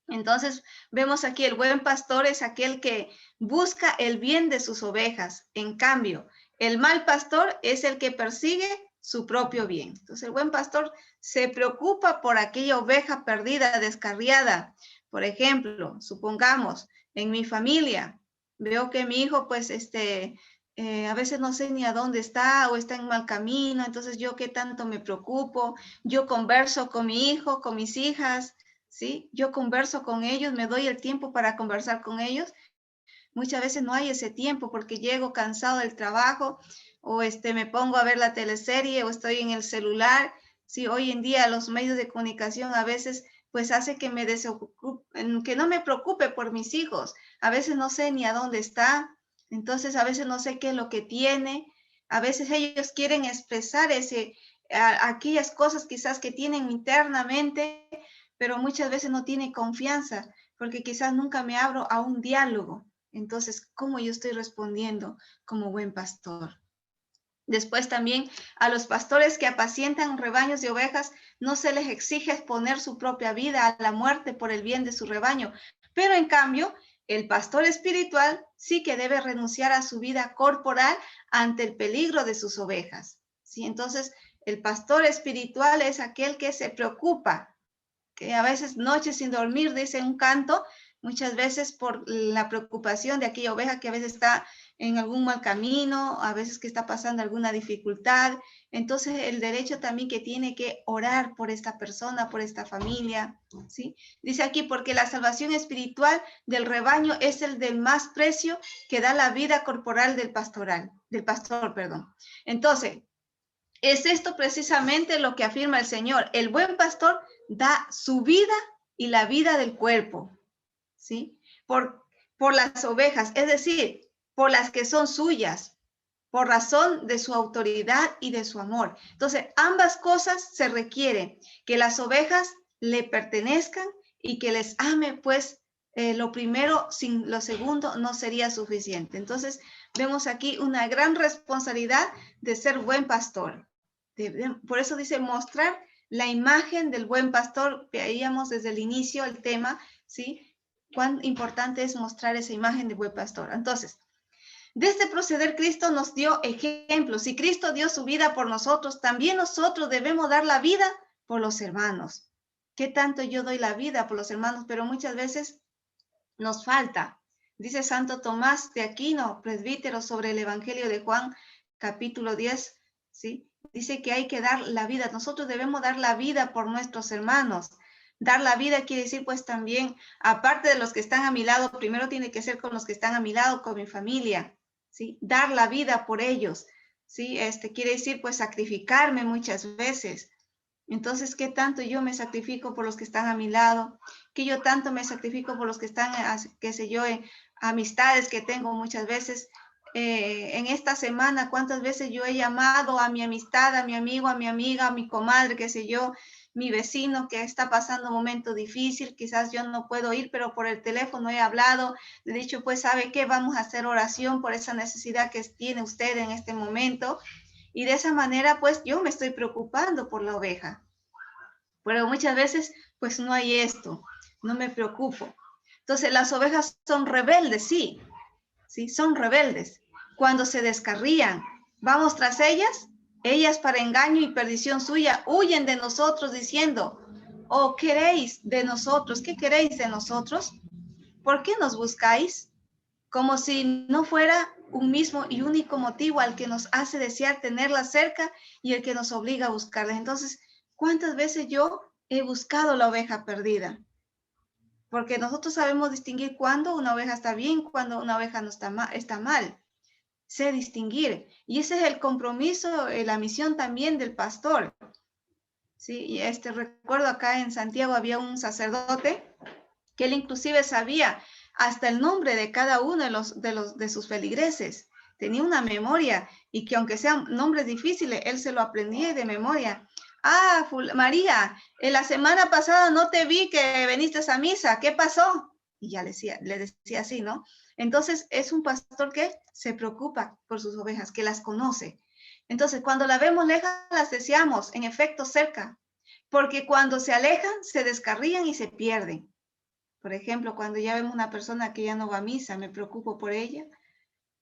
Entonces vemos aquí el buen pastor es aquel que busca el bien de sus ovejas. En cambio, el mal pastor es el que persigue su propio bien. Entonces el buen pastor se preocupa por aquella oveja perdida, descarriada. Por ejemplo, supongamos en mi familia, veo que mi hijo pues a veces no sé ni a dónde está o está en mal camino, entonces yo qué tanto me preocupo, yo converso con mi hijo, con mis hijas, ¿sí? Yo converso con ellos, me doy el tiempo para conversar con ellos. Muchas veces no hay ese tiempo porque llego cansado del trabajo o me pongo a ver la teleserie o estoy en el celular. Sí, hoy en día los medios de comunicación a veces pues hace que me desocupe, que no me preocupe por mis hijos. A veces no sé ni a dónde está, entonces a veces no sé qué es lo que tiene. A veces ellos quieren expresar aquellas cosas quizás que tienen internamente, pero muchas veces no tienen confianza porque quizás nunca me abro a un diálogo. Entonces, ¿cómo yo estoy respondiendo como buen pastor? Después también a los pastores que apacientan rebaños de ovejas, no se les exige exponer su propia vida a la muerte por el bien de su rebaño. Pero en cambio, el pastor espiritual sí que debe renunciar a su vida corporal ante el peligro de sus ovejas. ¿Sí? Entonces, el pastor espiritual es aquel que se preocupa, que a veces noches sin dormir, dice un canto, muchas veces por la preocupación de aquella oveja que a veces está en algún mal camino, a veces que está pasando alguna dificultad. Entonces el derecho también que tiene que orar por esta persona, por esta familia, ¿sí? Dice aquí, porque la salvación espiritual del rebaño es el del más precio que da la vida corporal del pastor. Entonces, es esto precisamente lo que afirma el Señor. El buen pastor da su vida y la vida del cuerpo, ¿sí? Por las ovejas, es decir, por las que son suyas, por razón de su autoridad y de su amor. Entonces, ambas cosas se requieren, que las ovejas le pertenezcan y que les ame, pues lo primero sin lo segundo no sería suficiente. Entonces, vemos aquí una gran responsabilidad de ser buen pastor. Por eso dice mostrar la imagen del buen pastor. Veíamos desde el inicio el tema, ¿sí? Cuán importante es mostrar esa imagen de buen pastor. Entonces, de este proceder Cristo nos dio ejemplos. Si Cristo dio su vida por nosotros, también nosotros debemos dar la vida por los hermanos. ¿Qué tanto yo doy la vida por los hermanos? Pero muchas veces nos falta. Dice Santo Tomás de Aquino, presbítero, sobre el Evangelio de Juan, capítulo 10, ¿sí? Dice que hay que dar la vida. Nosotros debemos dar la vida por nuestros hermanos. Dar la vida quiere decir pues también, aparte de los que están a mi lado, primero tiene que ser con los que están a mi lado, con mi familia, ¿sí? Dar la vida por ellos, ¿sí? Quiere decir pues sacrificarme muchas veces. Entonces, ¿qué tanto yo me sacrifico por los que están a mi lado? ¿Qué yo tanto me sacrifico por los que están, qué sé yo, en amistades que tengo muchas veces? En esta semana, ¿cuántas veces yo he llamado a mi amistad, a mi amigo, a mi amiga, a mi comadre, qué sé yo, mi vecino que está pasando un momento difícil, quizás yo no puedo ir, pero por el teléfono he hablado, le he dicho, pues, ¿sabe qué? Vamos a hacer oración por esa necesidad que tiene usted en este momento. Y de esa manera, pues, yo me estoy preocupando por la oveja. Pero muchas veces, pues, no hay esto, no me preocupo. Entonces, las ovejas son rebeldes, sí, son rebeldes. Cuando se descarrían, vamos tras ellas, ellas para engaño y perdición suya huyen de nosotros diciendo, ¿oh, queréis de nosotros? ¿Qué queréis de nosotros? ¿Por qué nos buscáis? Como si no fuera un mismo y único motivo al que nos hace desear tenerla cerca y el que nos obliga a buscarla. Entonces, ¿cuántas veces yo he buscado la oveja perdida? Porque nosotros sabemos distinguir cuándo una oveja está bien, cuando una oveja no está mal. Sé distinguir. Y ese es el compromiso, la misión también del pastor. ¿Sí? Y recuerdo acá en Santiago había un sacerdote que él inclusive sabía hasta el nombre de cada uno de sus feligreses. tenía una memoria y que aunque sean nombres difíciles, él se lo aprendía de memoria. Ah, María, en la semana pasada no te vi que viniste a misa, ¿qué pasó? Y ya le decía así, ¿no? Entonces es un pastor que se preocupa por sus ovejas, que las conoce. Entonces cuando la vemos lejos, las deseamos, en efecto cerca, porque cuando se alejan, se descarrían y se pierden. Por ejemplo, cuando ya vemos una persona que ya no va a misa, me preocupo por ella.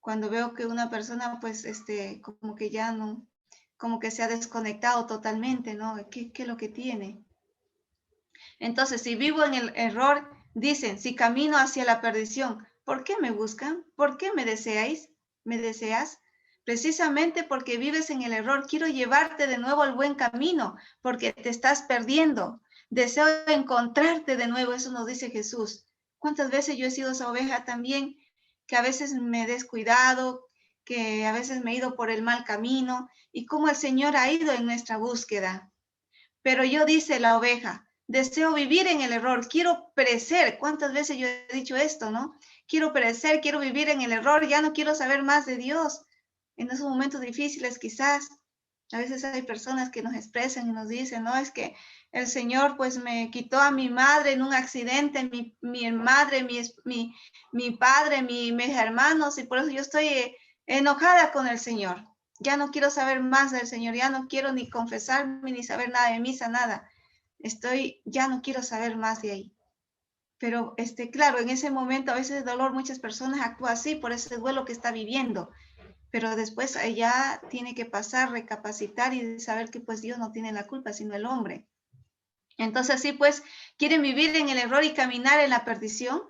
Cuando veo que una persona, pues, como que ya no, como que se ha desconectado totalmente, ¿no? ¿Qué es lo que tiene? Entonces, si vivo en el error, dicen, si camino hacia la perdición, ¿por qué me buscan? ¿Por qué me deseáis? ¿Me deseas? Precisamente porque vives en el error, quiero llevarte de nuevo al buen camino, porque te estás perdiendo. Deseo encontrarte de nuevo, eso nos dice Jesús. ¿Cuántas veces yo he sido esa oveja también? Que a veces me he descuidado, que a veces me he ido por el mal camino, y cómo el Señor ha ido en nuestra búsqueda. Pero yo, dice la oveja, deseo vivir en el error, quiero perecer. ¿Cuántas veces yo he dicho esto, no? Quiero perecer, quiero vivir en el error, ya no quiero saber más de Dios. En esos momentos difíciles quizás, a veces hay personas que nos expresan y nos dicen, no, es que el Señor pues me quitó a mi madre en un accidente, mi madre, mi padre, mis hermanos, y por eso yo estoy enojada con el Señor. Ya no quiero saber más del Señor, ya no quiero ni confesarme, ni saber nada de misa, nada. Ya no quiero saber más de ahí. Pero claro, en ese momento a veces de dolor muchas personas actúan así por ese duelo que está viviendo. Pero después ella tiene que pasar, recapacitar y saber que pues Dios no tiene la culpa, sino el hombre. Entonces sí, pues, ¿quieren vivir en el error y caminar en la perdición?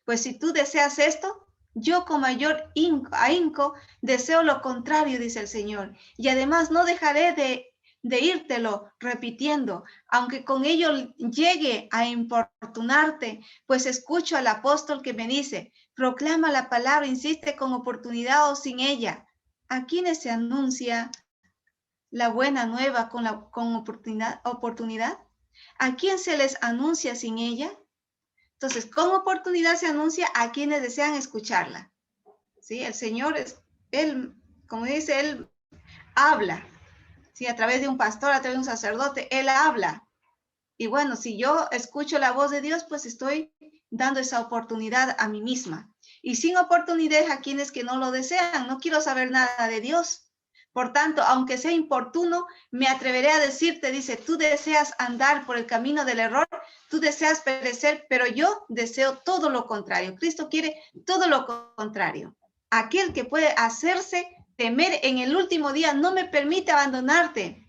Pues si tú deseas esto, yo con mayor ahínco deseo lo contrario, dice el Señor. Y además no dejaré de írtelo repitiendo, aunque con ello llegue a importunarte, pues escucho al apóstol que me dice, proclama la palabra, insiste con oportunidad o sin ella. ¿A quienes se anuncia la buena nueva con oportunidad? ¿A quién se les anuncia sin ella? Entonces, con oportunidad se anuncia a quienes desean escucharla. ¿Sí? El Señor, Él, como dice, Él habla. ¿Sí? A través de un pastor, a través de un sacerdote, Él habla. Y bueno, si yo escucho la voz de Dios, pues estoy dando esa oportunidad a mí misma. Y sin oportunidad a quienes que no lo desean, no quiero saber nada de Dios. Por tanto, aunque sea importuno, me atreveré a decirte, dice, tú deseas andar por el camino del error, tú deseas perecer, pero yo deseo todo lo contrario. Cristo quiere todo lo contrario. Aquel que puede hacerse temer en el último día no me permite abandonarte.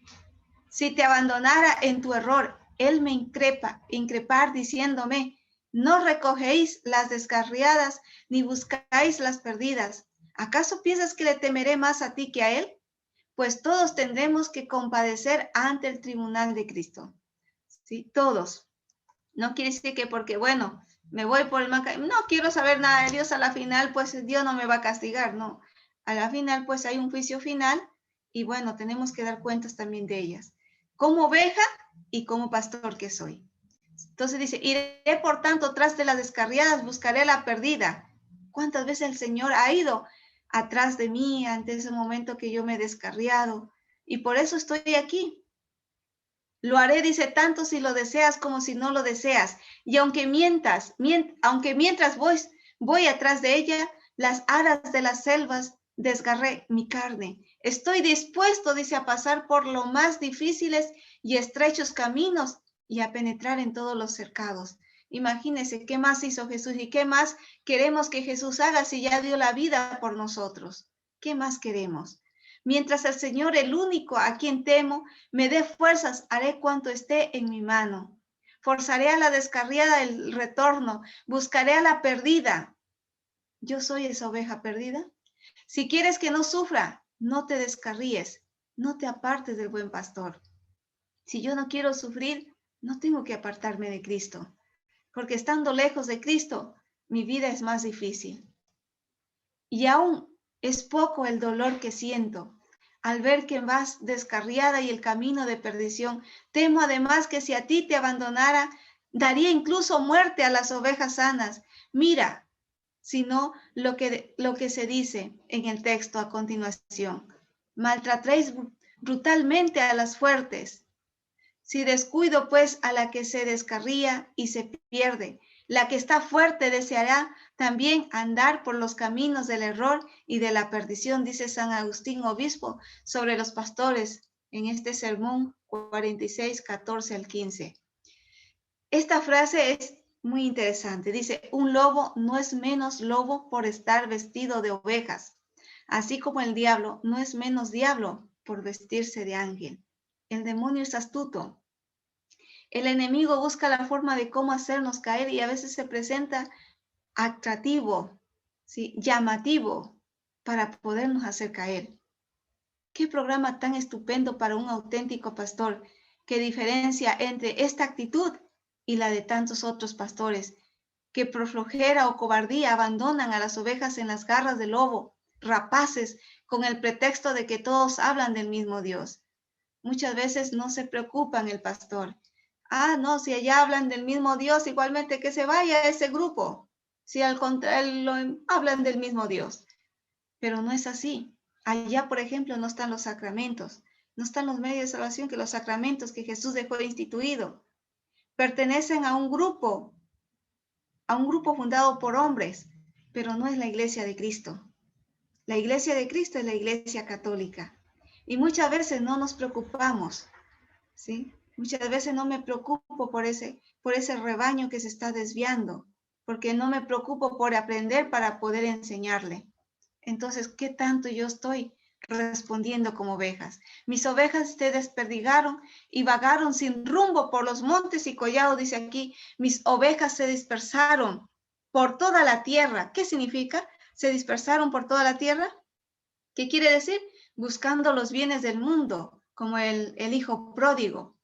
Si te abandonara en tu error, Él me increpar diciéndome, no recogéis las descarriadas, ni buscáis las perdidas. ¿Acaso piensas que le temeré más a ti que a Él? Pues todos tendremos que compadecer ante el tribunal de Cristo. ¿Sí? Todos. No quiere decir que porque, bueno, me voy por el mal camino, no quiero saber nada de Dios, a la final, pues Dios no me va a castigar, no. A la final, pues hay un juicio final y bueno, tenemos que dar cuentas también de ellas. Como oveja y como pastor que soy. Entonces dice, iré por tanto tras de las descarriadas, buscaré la perdida. ¿Cuántas veces el Señor ha ido atrás de mí ante ese momento que yo me he descarriado? Y por eso estoy aquí. Lo haré, dice, tanto si lo deseas como si no lo deseas. Y aunque mientras voy atrás de ella, las aras de las selvas desgarré mi carne. Estoy dispuesto, dice, a pasar por los más difíciles y estrechos caminos y a penetrar en todos los cercados. Imagínense qué más hizo Jesús y qué más queremos que Jesús haga si ya dio la vida por nosotros. ¿Qué más queremos? Mientras el Señor, el único a quien temo, me dé fuerzas, haré cuanto esté en mi mano. Forzaré a la descarriada el retorno, buscaré a la perdida. ¿Yo soy esa oveja perdida? Si quieres que no sufra, no te descarríes, no te apartes del buen pastor. Si yo no quiero sufrir, no tengo que apartarme de Cristo, porque estando lejos de Cristo, mi vida es más difícil. Y aún es poco el dolor que siento al ver que vas descarriada y el camino de perdición. Temo además que si a ti te abandonara, daría incluso muerte a las ovejas sanas. Mira, sino lo que se dice en el texto a continuación. Maltrataréis brutalmente a las fuertes. Si descuido, pues, a la que se descarría y se pierde. La que está fuerte deseará también andar por los caminos del error y de la perdición, dice San Agustín, obispo, sobre los pastores en este sermón 46, 14 al 15. Esta frase es muy interesante. Dice, un lobo no es menos lobo por estar vestido de ovejas, así como el diablo no es menos diablo por vestirse de ángel. El demonio es astuto. El enemigo busca la forma de cómo hacernos caer y a veces se presenta atractivo, ¿sí? Llamativo para podernos hacer caer. Qué programa tan estupendo para un auténtico pastor que diferencia entre esta actitud y la de tantos otros pastores que por flojera o cobardía abandonan a las ovejas en las garras del lobo, rapaces, con el pretexto de que todos hablan del mismo Dios. Muchas veces no se preocupan el pastor. Ah, no, si allá hablan del mismo Dios, igualmente que se vaya a ese grupo. Si al contrario hablan del mismo Dios. Pero no es así. Allá, por ejemplo, no están los sacramentos, no están los medios de salvación, que los sacramentos que Jesús dejó instituido. Pertenecen a un grupo fundado por hombres, pero no es la iglesia de Cristo. La iglesia de Cristo es la iglesia católica. Y muchas veces no nos preocupamos, ¿sí? Muchas veces no me preocupo por ese rebaño que se está desviando, porque no me preocupo por aprender para poder enseñarle. Entonces, ¿qué tanto yo estoy respondiendo como ovejas? Mis ovejas se desperdigaron y vagaron sin rumbo por los montes y collados, dice aquí. Mis ovejas se dispersaron por toda la tierra. ¿Qué significa? ¿Se dispersaron por toda la tierra? ¿Qué quiere decir? Buscando los bienes del mundo, como el hijo pródigo.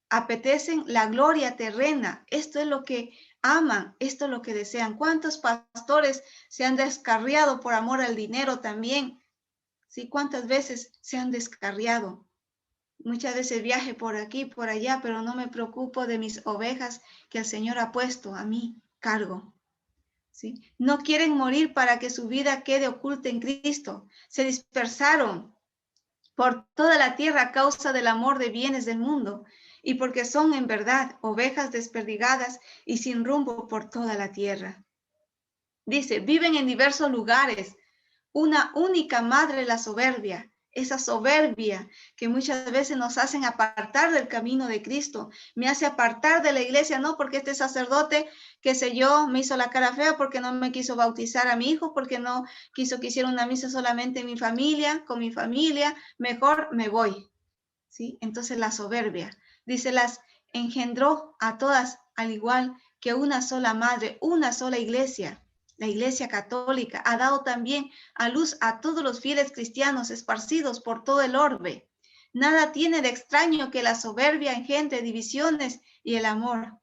Apetecen la gloria terrena. Esto es lo que aman, esto es lo que desean. ¿Cuántos pastores se han descarriado por amor al dinero también? ¿Sí? ¿Cuántas veces se han descarriado? Muchas veces viaje por aquí, por allá, pero no me preocupo de mis ovejas que el Señor ha puesto a mi cargo. ¿Sí? No quieren morir para que su vida quede oculta en Cristo. Se dispersaron por toda la tierra a causa del amor de bienes del mundo y porque son en verdad ovejas desperdigadas y sin rumbo por toda la tierra. Dice, viven en diversos lugares, una única madre la soberbia, esa soberbia que muchas veces nos hacen apartar del camino de Cristo, me hace apartar de la iglesia, no porque este sacerdote, qué sé yo, me hizo la cara fea porque no me quiso bautizar a mi hijo, porque no quiso que hiciera una misa solamente en mi familia, con mi familia, mejor me voy, ¿sí? Entonces la soberbia, dice, las engendró a todas al igual que una sola madre, una sola iglesia. La Iglesia Católica ha dado también a luz a todos los fieles cristianos esparcidos por todo el orbe. Nada tiene de extraño que la soberbia engendre divisiones y el amor.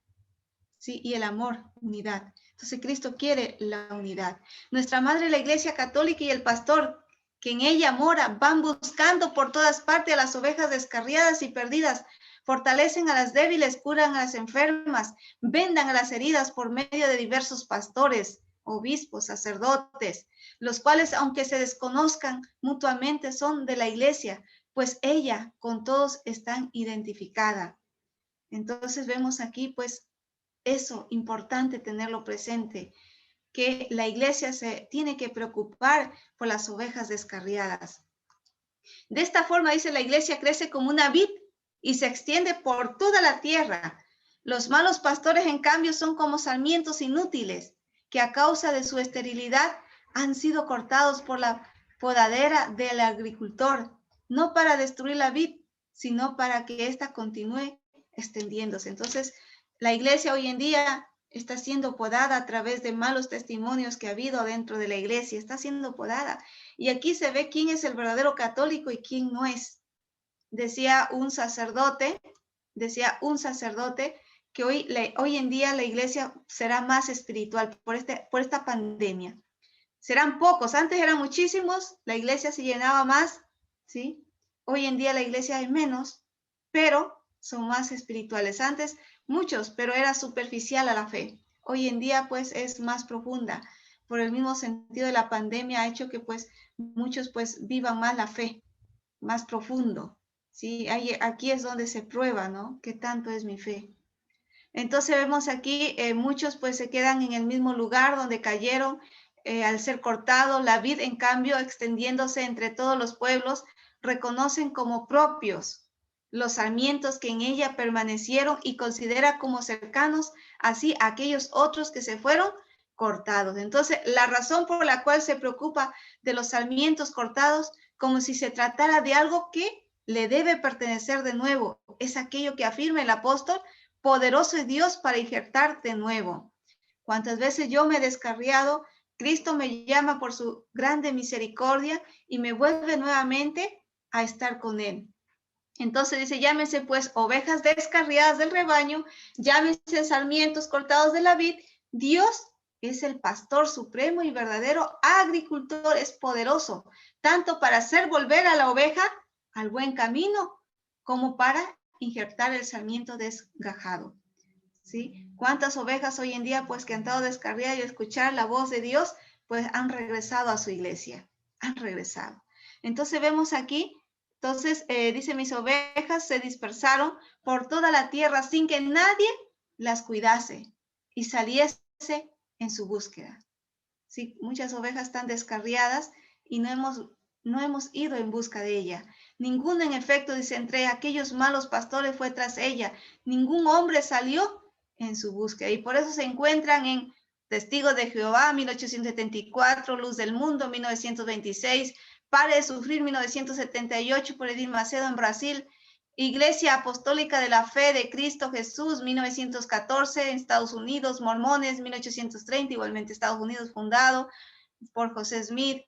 Sí, y el amor, unidad. Entonces Cristo quiere la unidad. Nuestra Madre, la Iglesia Católica y el pastor que en ella mora van buscando por todas partes a las ovejas descarriadas y perdidas. Fortalecen a las débiles, curan a las enfermas, vendan a las heridas por medio de diversos pastores, obispos, sacerdotes, los cuales, aunque se desconozcan mutuamente, son de la iglesia, pues ella con todos están identificada. Entonces vemos aquí, pues, eso importante tenerlo presente, que la iglesia se tiene que preocupar por las ovejas descarriadas. De esta forma, dice, la iglesia crece como una vid y se extiende por toda la tierra. Los malos pastores, en cambio, son como sarmientos inútiles, que a causa de su esterilidad han sido cortados por la podadera del agricultor, no para destruir la vid, sino para que ésta continúe extendiéndose. Entonces, la iglesia hoy en día está siendo podada a través de malos testimonios que ha habido dentro de la iglesia, está siendo podada. Y aquí se ve quién es el verdadero católico y quién no es. Decía un sacerdote que hoy en día la iglesia será más espiritual por esta pandemia. Serán pocos, antes eran muchísimos, la iglesia se llenaba más, ¿sí? Hoy en día la iglesia hay menos, pero son más espirituales. Antes muchos, pero era superficial a la fe. Hoy en día pues es más profunda. por el mismo sentido de la pandemia ha hecho que pues muchos pues vivan más la fe, más profundo, ¿sí? Aquí es donde se prueba, ¿no? ¿Qué tanto es mi fe? Entonces vemos aquí, muchos pues se quedan en el mismo lugar donde cayeron al ser cortados. La vid, en cambio, extendiéndose entre todos los pueblos, reconocen como propios los sarmientos que en ella permanecieron y considera como cercanos así a aquellos otros que se fueron cortados. Entonces, la razón por la cual se preocupa de los sarmientos cortados, como si se tratara de algo que le debe pertenecer de nuevo, es aquello que afirma el apóstol: poderoso es Dios para injertar de nuevo. Cuantas veces yo me he descarriado, Cristo me llama por su grande misericordia y me vuelve nuevamente a estar con Él. Entonces dice, llámense pues ovejas descarriadas del rebaño, llámense sarmientos cortados de la vid. Dios es el pastor supremo y verdadero agricultor, es poderoso, tanto para hacer volver a la oveja al buen camino, como para injertar el sarmiento desgajado. ¿Sí? ¿Cuántas ovejas hoy en día pues que han estado descarriadas y escuchar la voz de Dios, pues han regresado a su iglesia, han regresado? Entonces vemos aquí, entonces dice, mis ovejas se dispersaron por toda la tierra sin que nadie las cuidase y saliese en su búsqueda. ¿Sí? Muchas ovejas están descarriadas y no hemos ido en busca de ella. Ninguno, en efecto, dice, entre aquellos malos pastores fue tras ella. Ningún hombre salió en su búsqueda. Y por eso se encuentran en Testigos de Jehová, 1874, Luz del Mundo, 1926, Pare de Sufrir, 1978, por Edith Macedo en Brasil, Iglesia Apostólica de la Fe de Cristo Jesús, 1914, en Estados Unidos, Mormones, 1830, igualmente Estados Unidos, fundado por José Smith,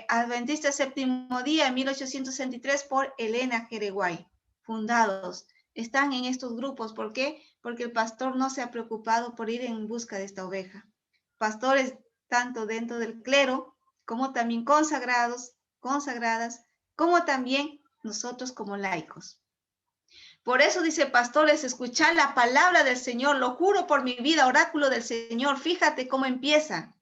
Adventista Séptimo Día, en 1863, por Elena Jereguay, fundados. Están en estos grupos, ¿por qué? Porque el pastor no se ha preocupado por ir en busca de esta oveja. Pastores tanto dentro del clero, como también consagrados, consagradas, como también nosotros como laicos. Por eso dice, pastores, escuchad la palabra del Señor, lo juro por mi vida, oráculo del Señor. Fíjate cómo empieza.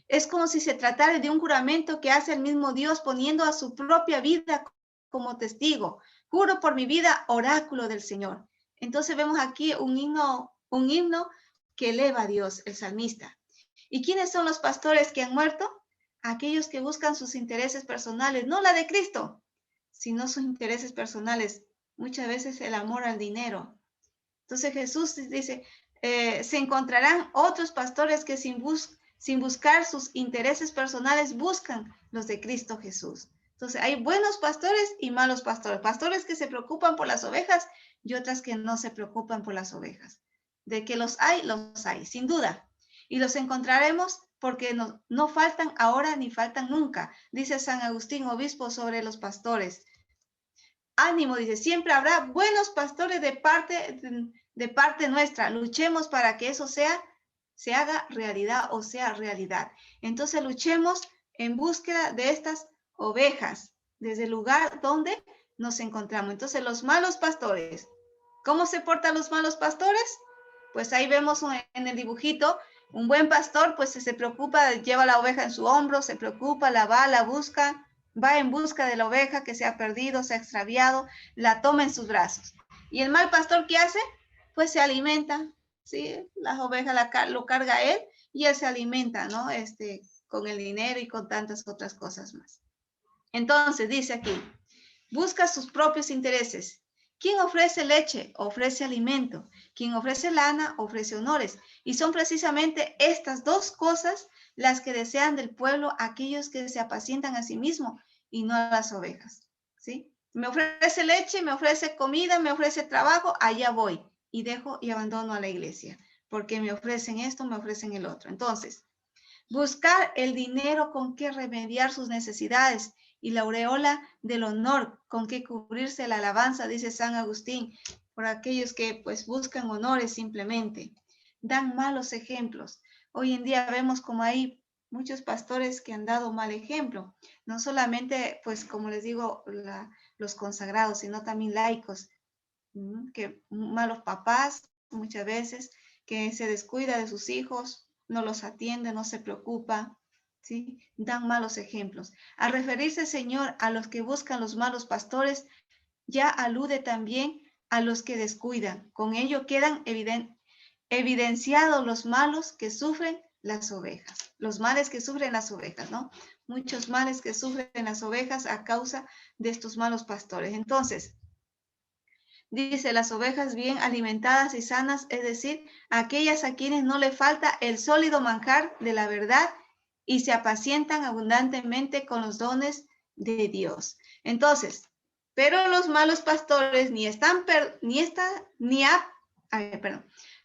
Es como si se tratara de un juramento que hace el mismo Dios poniendo a su propia vida como testigo. Juro por mi vida, oráculo del Señor. Entonces vemos aquí un himno que eleva a Dios, el salmista. ¿Y quiénes son los pastores que han muerto? Aquellos que buscan sus intereses personales, no la de Cristo, sino sus intereses personales. Muchas veces el amor al dinero. Entonces Jesús dice, se encontrarán otros pastores que sin buscar sus intereses personales buscan los de Cristo Jesús. Entonces hay buenos pastores y malos pastores. Pastores que se preocupan por las ovejas y otras que no se preocupan por las ovejas. De que los hay, sin duda. Y los encontraremos porque no faltan ahora ni faltan nunca. Dice San Agustín, obispo, sobre los pastores. Ánimo, dice, siempre habrá buenos pastores de parte nuestra. Luchemos para que eso se haga realidad o sea realidad. Entonces luchemos en búsqueda de estas ovejas desde el lugar donde nos encontramos. Entonces los malos pastores, ¿cómo se portan los malos pastores? Pues ahí vemos en el dibujito, un buen pastor pues se preocupa, lleva la oveja en su hombro, se preocupa, la va, la busca, va en busca de la oveja que se ha perdido, se ha extraviado, la toma en sus brazos. ¿Y el mal pastor qué hace? Pues se alimenta, ¿sí? Las ovejas lo carga él y él se alimenta, ¿no? Con el dinero y con tantas otras cosas más. Entonces, dice aquí, busca sus propios intereses. Quien ofrece leche, ofrece alimento. Quien ofrece lana, ofrece honores. Y son precisamente estas dos cosas las que desean del pueblo aquellos que se apacientan a sí mismos y no a las ovejas, ¿sí? Me ofrece leche, me ofrece comida, me ofrece trabajo, allá voy. Y dejo y abandono a la iglesia, porque me ofrecen esto, me ofrecen el otro. Entonces, buscar el dinero con que remediar sus necesidades y la aureola del honor con que cubrirse la alabanza, dice San Agustín, por aquellos que pues buscan honores simplemente. Dan malos ejemplos. Hoy en día vemos como hay muchos pastores que han dado mal ejemplo, no solamente pues como les digo los consagrados, sino también laicos, que malos papás muchas veces, que se descuida de sus hijos, no los atiende, no se preocupa, ¿sí? Dan malos ejemplos. Al referirse, Señor, a los que buscan los malos pastores, ya alude también a los que descuidan. Con ello quedan evidenciados los malos que sufren las ovejas, los males que sufren las ovejas, ¿no? Muchos males que sufren las ovejas a causa de estos malos pastores. Entonces, dice, las ovejas bien alimentadas y sanas, es decir, aquellas a quienes no le falta el sólido manjar de la verdad y se apacientan abundantemente con los dones de Dios. Entonces, pero los malos pastores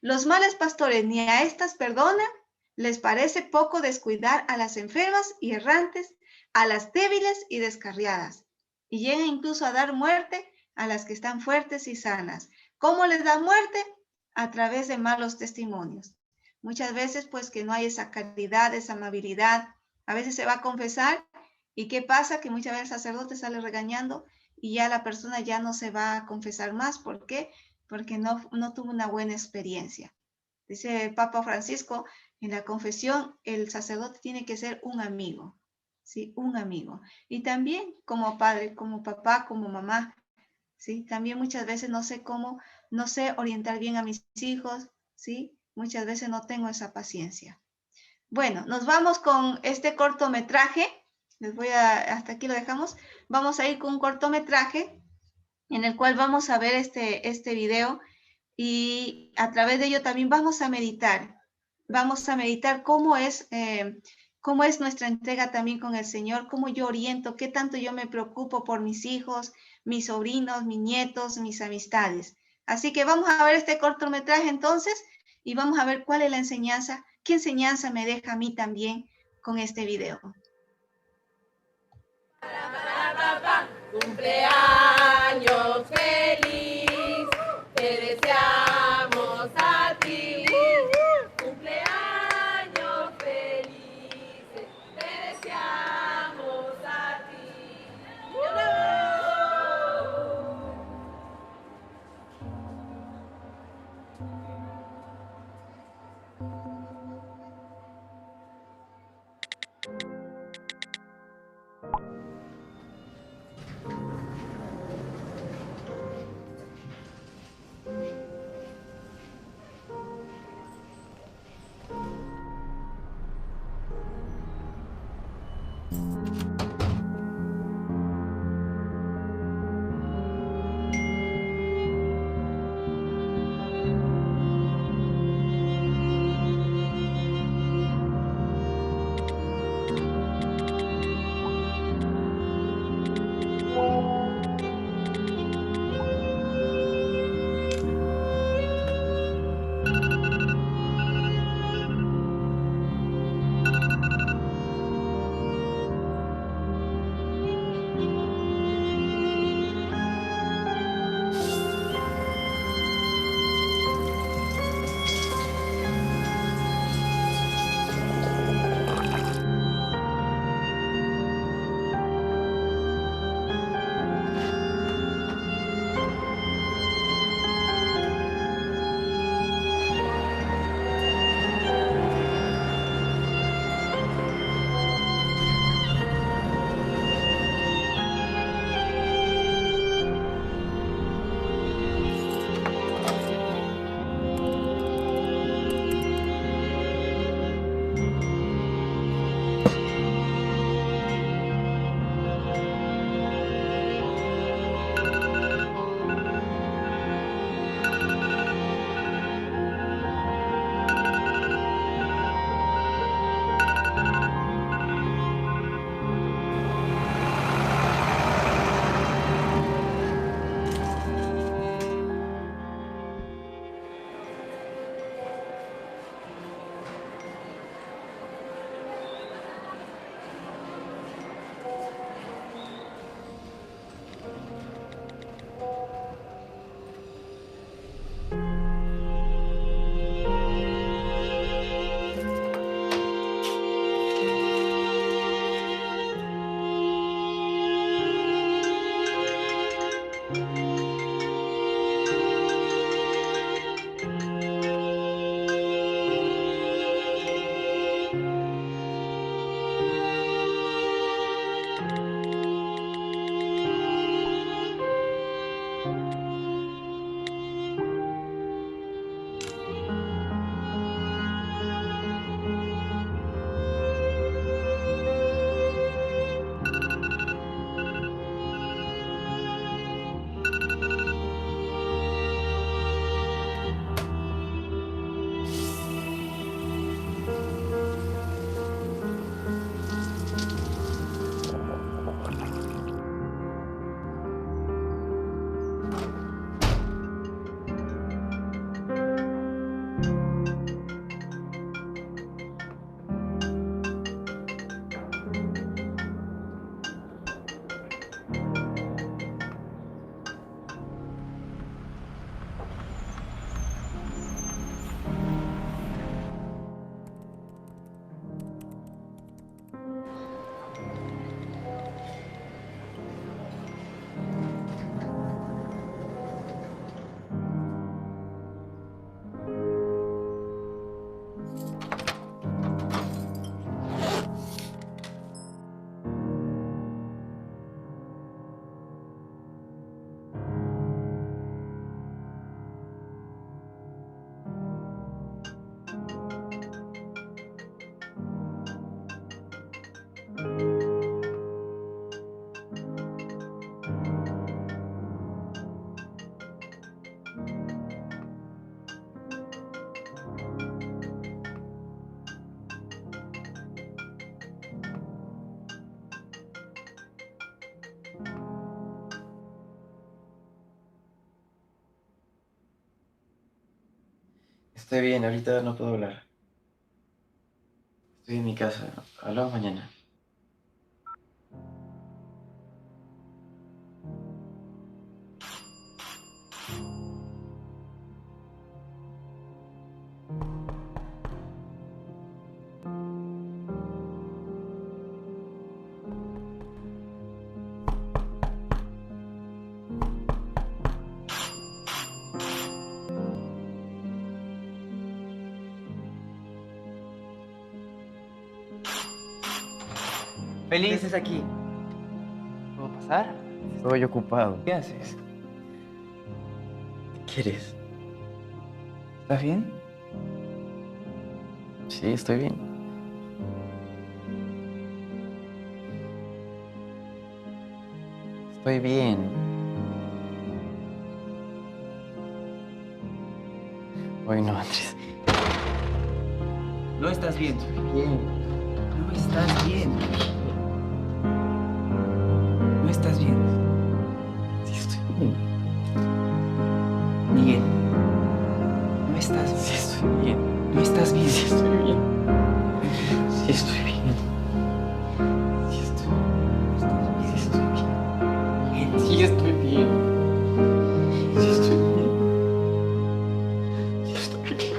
los malos pastores ni a estas perdonan, les parece poco descuidar a las enfermas y errantes, a las débiles y descarriadas, y llegan incluso a dar muerte a las que están fuertes y sanas. ¿Cómo les da muerte? A través de malos testimonios. Muchas veces, pues, que no hay esa caridad, esa amabilidad. A veces se va a confesar, ¿y qué pasa? Que muchas veces el sacerdote sale regañando y ya la persona ya no se va a confesar más. ¿Por qué? Porque no tuvo una buena experiencia. Dice el Papa Francisco, en la confesión, el sacerdote tiene que ser un amigo, ¿sí? Un amigo. Y también como padre, como papá, como mamá, ¿sí? También muchas veces no sé orientar bien a mis hijos, ¿sí? Muchas veces no tengo esa paciencia. Bueno, nos vamos con este cortometraje. Hasta aquí lo dejamos. Vamos a ir con un cortometraje en el cual vamos a ver este video y a través de ello también vamos a meditar. Vamos a meditar cómo es nuestra entrega también con el Señor, cómo yo oriento, qué tanto yo me preocupo por mis hijos, mis sobrinos, mis nietos, mis amistades. Así que vamos a ver este cortometraje entonces y vamos a ver cuál es la enseñanza, qué enseñanza me deja a mí también con este video. Cumpleaños feliz, te deseamos a ti. Cumpleaños feliz, te deseamos a ti. Estoy bien, ahorita no puedo hablar. Estoy en mi casa. Hablamos mañana. Feliz. ¿Qué haces aquí? ¿Puedo pasar? Estoy ocupado. ¿Qué haces? ¿Qué quieres? ¿Estás bien? Sí, estoy bien. Estoy bien. Hoy no, Andrés. No estás bien. Estoy bien. No estás bien. No estás bien. Sí, estoy bien. Miguel. No estás bien. Sí, estoy bien. No estás bien. Sí, estoy bien. Sí, estoy bien. Sí, estoy bien. Sí, estoy bien. Sí, estoy bien. Sí, estoy bien. Sí, estoy bien.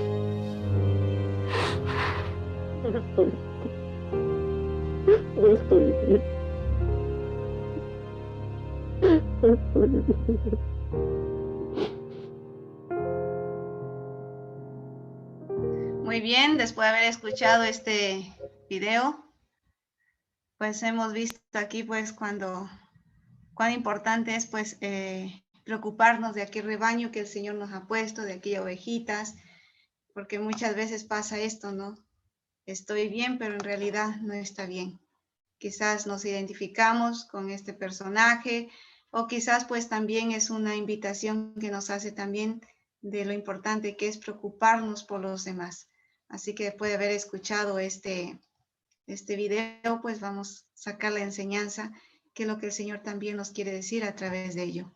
No estoy bien. Muy bien, después de haber escuchado este video, pues hemos visto aquí pues cuán importante es pues preocuparnos de aquel rebaño que el Señor nos ha puesto, de aquellas ovejitas, porque muchas veces pasa esto, ¿no? Estoy bien, pero en realidad no está bien. Quizás nos identificamos con este personaje o quizás pues también es una invitación que nos hace también de lo importante que es preocuparnos por los demás. Así que después de haber escuchado este video, pues vamos a sacar la enseñanza, que es lo que el Señor también nos quiere decir a través de ello.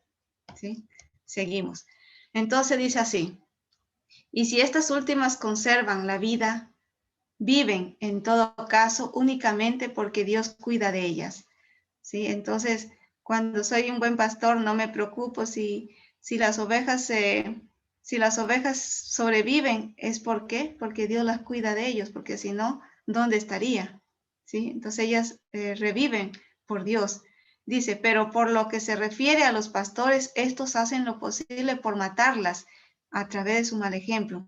¿Sí? Seguimos. Entonces dice así: y si estas últimas conservan la vida, viven en todo caso únicamente porque Dios cuida de ellas. ¿Sí? Entonces, cuando soy un buen pastor, no me preocupo si las ovejas sobreviven, ¿es por qué? Porque Dios las cuida de ellos, porque si no, ¿dónde estaría? ¿Sí? Entonces ellas reviven por Dios. Dice, pero por lo que se refiere a los pastores, estos hacen lo posible por matarlas a través de su mal ejemplo.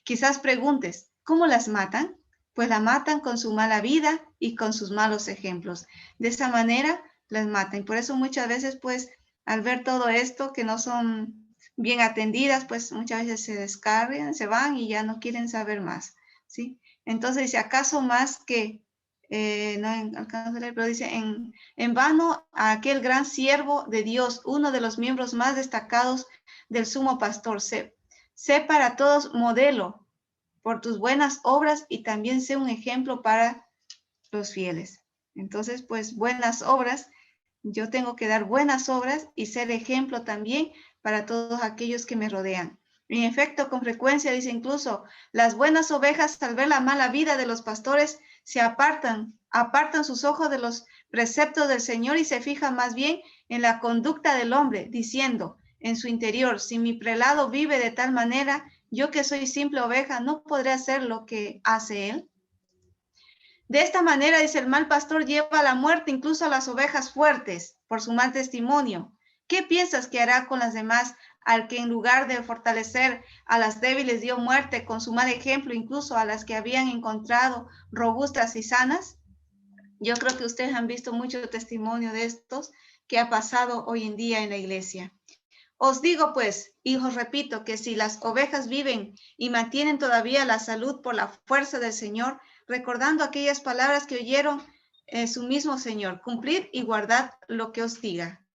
Quizás preguntes, ¿cómo las matan? Pues la matan con su mala vida y con sus malos ejemplos. De esa manera las matan. Y por eso muchas veces pues al ver todo esto, que no son bien atendidas, pues muchas veces se descargan, se van y ya no quieren saber más, ¿sí? Entonces dice, ¿acaso más que, no alcanzo a leer, pero dice, en vano a aquel gran siervo de Dios, uno de los miembros más destacados del sumo pastor, sé para todos modelo por tus buenas obras y también sé un ejemplo para los fieles. Entonces, pues buenas obras, yo tengo que dar buenas obras y ser ejemplo también para todos aquellos que me rodean. En efecto, con frecuencia dice incluso, las buenas ovejas al ver la mala vida de los pastores se apartan sus ojos de los preceptos del Señor y se fijan más bien en la conducta del hombre, diciendo en su interior, si mi prelado vive de tal manera, yo que soy simple oveja, ¿no podré hacer lo que hace él? De esta manera, dice, el mal pastor lleva a la muerte incluso a las ovejas fuertes por su mal testimonio. ¿Qué piensas que hará con las demás al que en lugar de fortalecer a las débiles dio muerte con su mal ejemplo, incluso a las que habían encontrado robustas y sanas? Yo creo que ustedes han visto mucho testimonio de estos que ha pasado hoy en día en la iglesia. Os digo pues, hijos, repito, que si las ovejas viven y mantienen todavía la salud por la fuerza del Señor, recordando aquellas palabras que oyeron su mismo Señor, cumplid y guardad lo que os diga,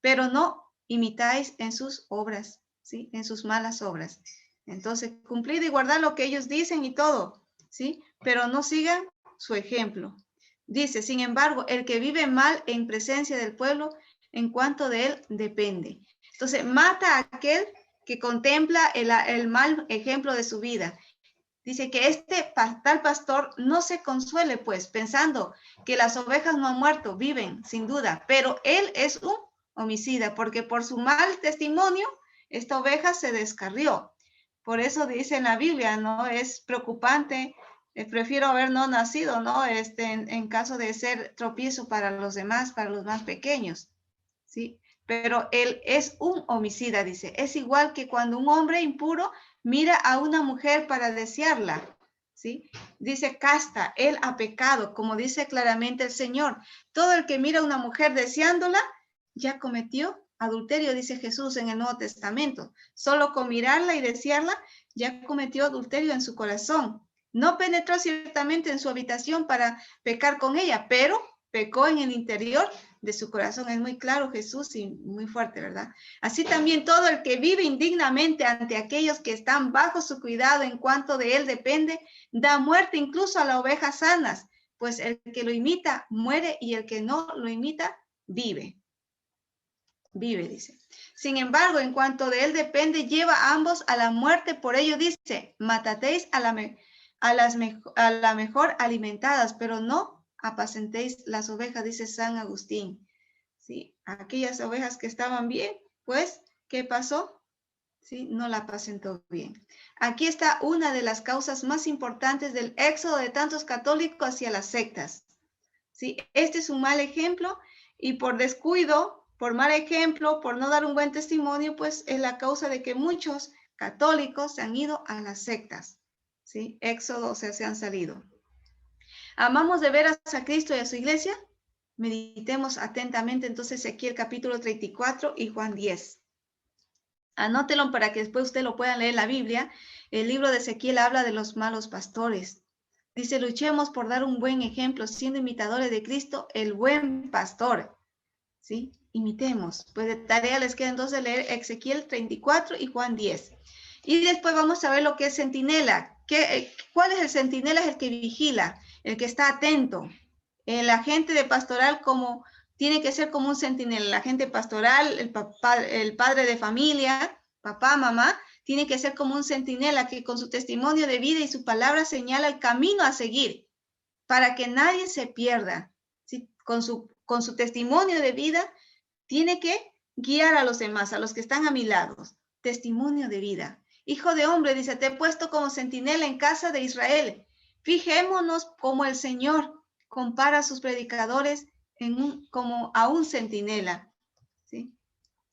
pero no imitáis en sus obras, ¿sí? En sus malas obras. Entonces, cumplid y guardad lo que ellos dicen y todo, ¿sí? Pero no sigan su ejemplo. Dice, sin embargo, el que vive mal en presencia del pueblo, en cuanto de él depende. Entonces, mata a aquel que contempla el mal ejemplo de su vida. Dice que este tal pastor no se consuele, pues, pensando que las ovejas no han muerto, viven, sin duda, pero él es un homicida, porque por su mal testimonio, esta oveja se descarrió. Por eso dice en la Biblia, ¿no? Es preocupante, prefiero haber no nacido, ¿no? En caso de ser tropiezo para los demás, para los más pequeños, ¿sí? Pero él es un homicida, dice. Es igual que cuando un hombre impuro mira a una mujer para desearla, ¿sí? Dice casta, él ha pecado, como dice claramente el Señor. Todo el que mira a una mujer deseándola, ya cometió adulterio, dice Jesús en el Nuevo Testamento. Solo con mirarla y desearla, ya cometió adulterio en su corazón. No penetró ciertamente en su habitación para pecar con ella, pero pecó en el interior de su corazón. Es muy claro Jesús y muy fuerte, ¿verdad? Así también todo el que vive indignamente ante aquellos que están bajo su cuidado en cuanto de él depende, da muerte incluso a las ovejas sanas, pues el que lo imita muere y el que no lo imita vive. Vive, dice. Sin embargo, en cuanto de él depende, lleva a ambos a la muerte. Por ello dice, matatéis a la mejor alimentadas, pero no apacentéis las ovejas, dice San Agustín. ¿Sí? Aquellas ovejas que estaban bien, pues, ¿qué pasó? ¿Sí? No la apacentó bien. Aquí está una de las causas más importantes del éxodo de tantos católicos hacia las sectas. ¿Sí? Este es un mal ejemplo y por descuido, por mal ejemplo, por no dar un buen testimonio, pues es la causa de que muchos católicos se han ido a las sectas. ¿Sí? Éxodo, o sea, se han salido. ¿Amamos de veras a Cristo y a su iglesia? Meditemos atentamente entonces Ezequiel capítulo 34 y Juan 10. Anótelo para que después usted lo pueda leer en la Biblia. El libro de Ezequiel habla de los malos pastores. Dice, luchemos por dar un buen ejemplo, siendo imitadores de Cristo, el buen pastor. ¿Sí? Imitemos. Pues de tarea les queda entonces leer Ezequiel 34 y Juan 10. Y después vamos a ver lo que es centinela. ¿Cuál es el centinela? Es el que vigila, el que está atento. El agente de pastoral tiene que ser como un centinela. El agente pastoral, el padre de familia, papá, mamá, tiene que ser como un centinela que con su testimonio de vida y su palabra señala el camino a seguir para que nadie se pierda. ¿Sí? Con su testimonio de vida tiene que guiar a los demás, a los que están a mi lado. Testimonio de vida. Hijo de hombre, dice, te he puesto como centinela en casa de Israel. Fijémonos como el Señor compara a sus predicadores como a un centinela. ¿Sí?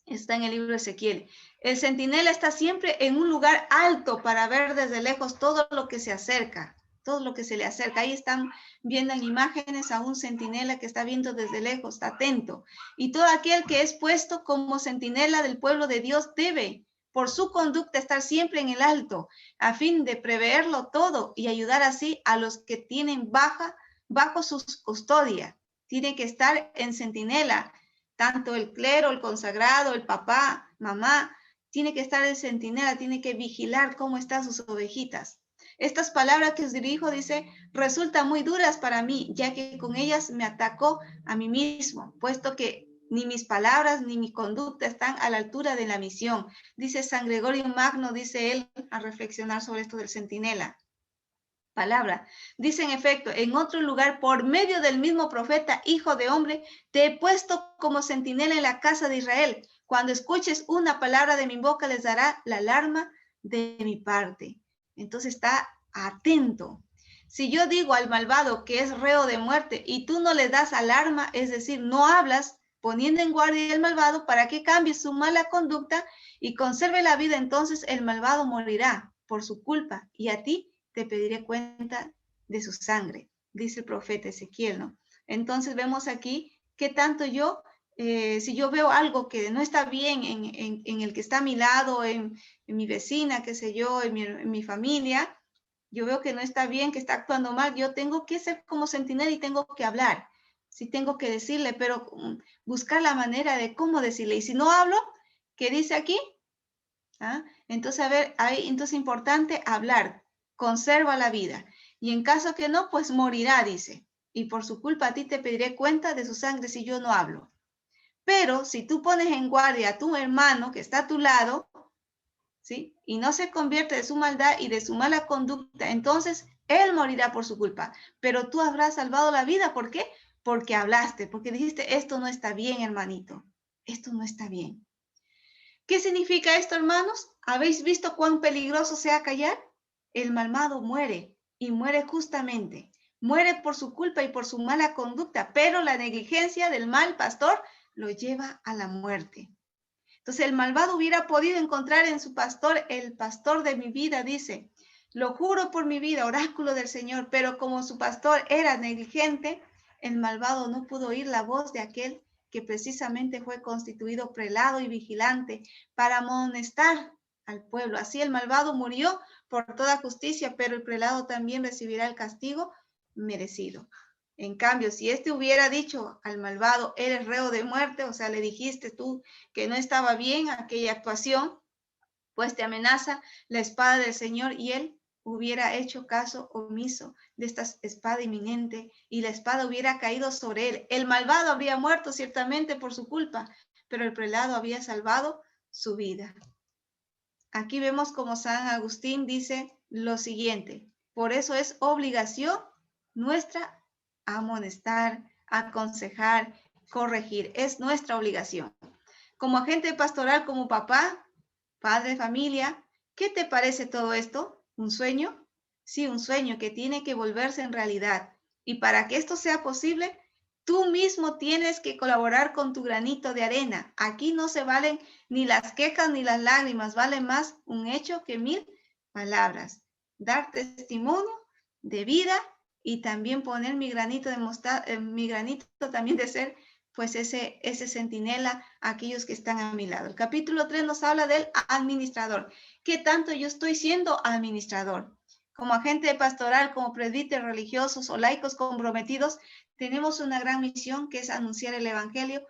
Está en el libro de Ezequiel. El centinela está siempre en un lugar alto para ver desde lejos todo lo que se acerca. todo lo que se le acerca. Ahí están viendo en imágenes a un centinela que está viendo desde lejos, está atento. Y todo aquel que es puesto como centinela del pueblo de Dios debe, por su conducta, estar siempre en el alto, a fin de preverlo todo y ayudar así a los que tienen bajo su custodia. Tiene que estar en centinela, tanto el clero, el consagrado, el papá, mamá, tiene que estar en centinela, tiene que vigilar cómo están sus ovejitas. Estas palabras que os dirijo, dice, resultan muy duras para mí, ya que con ellas me atacó a mí mismo, puesto que ni mis palabras ni mi conducta están a la altura de la misión. Dice San Gregorio Magno, dice él, a reflexionar sobre esto del centinela. Palabra. Dice en efecto, en otro lugar, por medio del mismo profeta, hijo de hombre, te he puesto como centinela en la casa de Israel. Cuando escuches una palabra de mi boca, les dará la alarma de mi parte. Entonces está atento. Si yo digo al malvado que es reo de muerte y tú no le das alarma, es decir, no hablas poniendo en guardia al malvado para que cambie su mala conducta y conserve la vida, entonces el malvado morirá por su culpa y a ti te pediré cuenta de su sangre, dice el profeta Ezequiel, ¿no? Entonces vemos aquí que tanto yo, si yo veo algo que no está bien en el que está a mi lado, en mi vecina, qué sé yo, en mi familia, yo veo que no está bien, que está actuando mal, yo tengo que ser como centinela y tengo que hablar, sí tengo que decirle, pero buscar la manera de cómo decirle. Y si no hablo, ¿qué dice aquí? ¿Ah? Entonces, a ver, ahí entonces es importante hablar, conserva la vida. Y en caso que no, pues morirá, dice. Y por su culpa a ti te pediré cuenta de su sangre si yo no hablo. Pero si tú pones en guardia a tu hermano que está a tu lado, ¿sí? Y no se convierte de su maldad y de su mala conducta, entonces él morirá por su culpa. Pero tú habrás salvado la vida. ¿Por qué? Porque hablaste, porque dijiste, esto no está bien, hermanito. Esto no está bien. ¿Qué significa esto, hermanos? ¿Habéis visto cuán peligroso sea callar? El malvado muere y muere justamente. Muere por su culpa y por su mala conducta, pero la negligencia del mal pastor lo lleva a la muerte. Entonces el malvado hubiera podido encontrar en su pastor, el pastor de mi vida, dice, lo juro por mi vida, oráculo del Señor, pero como su pastor era negligente, el malvado no pudo oír la voz de aquel que precisamente fue constituido prelado y vigilante para amonestar al pueblo. Así el malvado murió por toda justicia, pero el prelado también recibirá el castigo merecido. En cambio, si este hubiera dicho al malvado, eres reo de muerte, o sea, le dijiste tú que no estaba bien aquella actuación, pues te amenaza la espada del Señor, y él hubiera hecho caso omiso de esta espada inminente y la espada hubiera caído sobre él. El malvado habría muerto ciertamente por su culpa, pero el prelado había salvado su vida. Aquí vemos como San Agustín dice lo siguiente: por eso es obligación nuestra amonestar, aconsejar, corregir. Es nuestra obligación. Como agente pastoral, como papá, padre de familia, ¿qué te parece todo esto? ¿Un sueño? Sí, un sueño que tiene que volverse en realidad. Y para que esto sea posible, tú mismo tienes que colaborar con tu granito de arena. Aquí no se valen ni las quejas ni las lágrimas, vale más un hecho que 1000 palabras. Dar testimonio de vida y también poner mi granito de mi granito también de ser pues ese centinela a aquellos que están a mi lado. El capítulo 3 nos habla del administrador. ¿Qué tanto yo estoy siendo administrador? Como agente pastoral, como presbíteros religiosos o laicos comprometidos, tenemos una gran misión que es anunciar el evangelio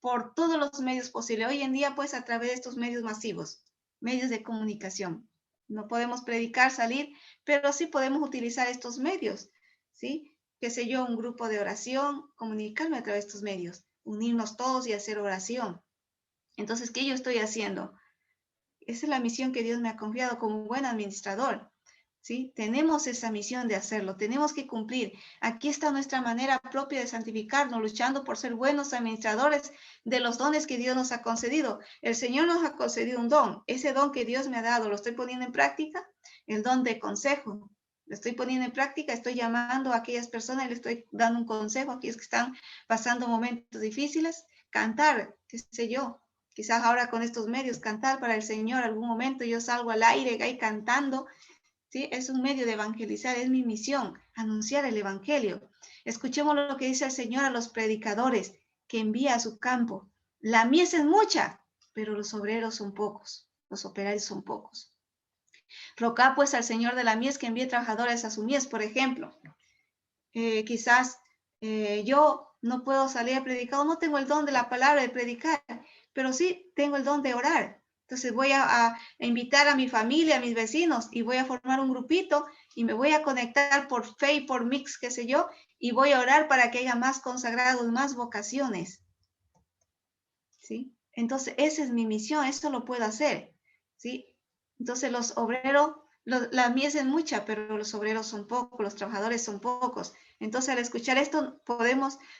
por todos los medios posibles. Hoy en día, pues, a través de estos medios masivos, medios de comunicación. No podemos predicar, salir, pero sí podemos utilizar estos medios, ¿sí? Qué sé yo, un grupo de oración, comunicarme a través de estos medios, unirnos todos y hacer oración. Entonces, ¿qué yo estoy haciendo? Esa es la misión que Dios me ha confiado como buen administrador, ¿sí? Tenemos esa misión de hacerlo, tenemos que cumplir. Aquí está nuestra manera propia de santificarnos, luchando por ser buenos administradores de los dones que Dios nos ha concedido. El Señor nos ha concedido un don. Ese don que Dios me ha dado, ¿lo estoy poniendo en práctica? El don de consejo. Lo estoy poniendo en práctica, estoy llamando a aquellas personas y les estoy dando un consejo a aquellos que están pasando momentos difíciles. Cantar, qué sé yo, quizás ahora con estos medios, cantar para el Señor. Algún momento yo salgo al aire ahí cantando, ¿sí? Es un medio de evangelizar, es mi misión, anunciar el evangelio. Escuchemos lo que dice el Señor a los predicadores que envía a su campo. La mies es mucha, pero los obreros son pocos, los operarios son pocos. Rogad pues al Señor de la mies que envíe trabajadores a su mies, por ejemplo. Quizás yo no puedo salir a predicar, no tengo el don de la palabra de predicar, pero sí tengo el don de orar. Entonces voy a invitar a mi familia, a mis vecinos, y voy a formar un grupito y me voy a conectar por Face, por Mix, qué sé yo, y voy a orar para que haya más consagrados, más vocaciones. ¿Sí? Entonces esa es mi misión, esto lo puedo hacer. ¿Sí? Entonces los obreros, la mies es mucha, pero los obreros son pocos, los trabajadores son pocos. Entonces al escuchar esto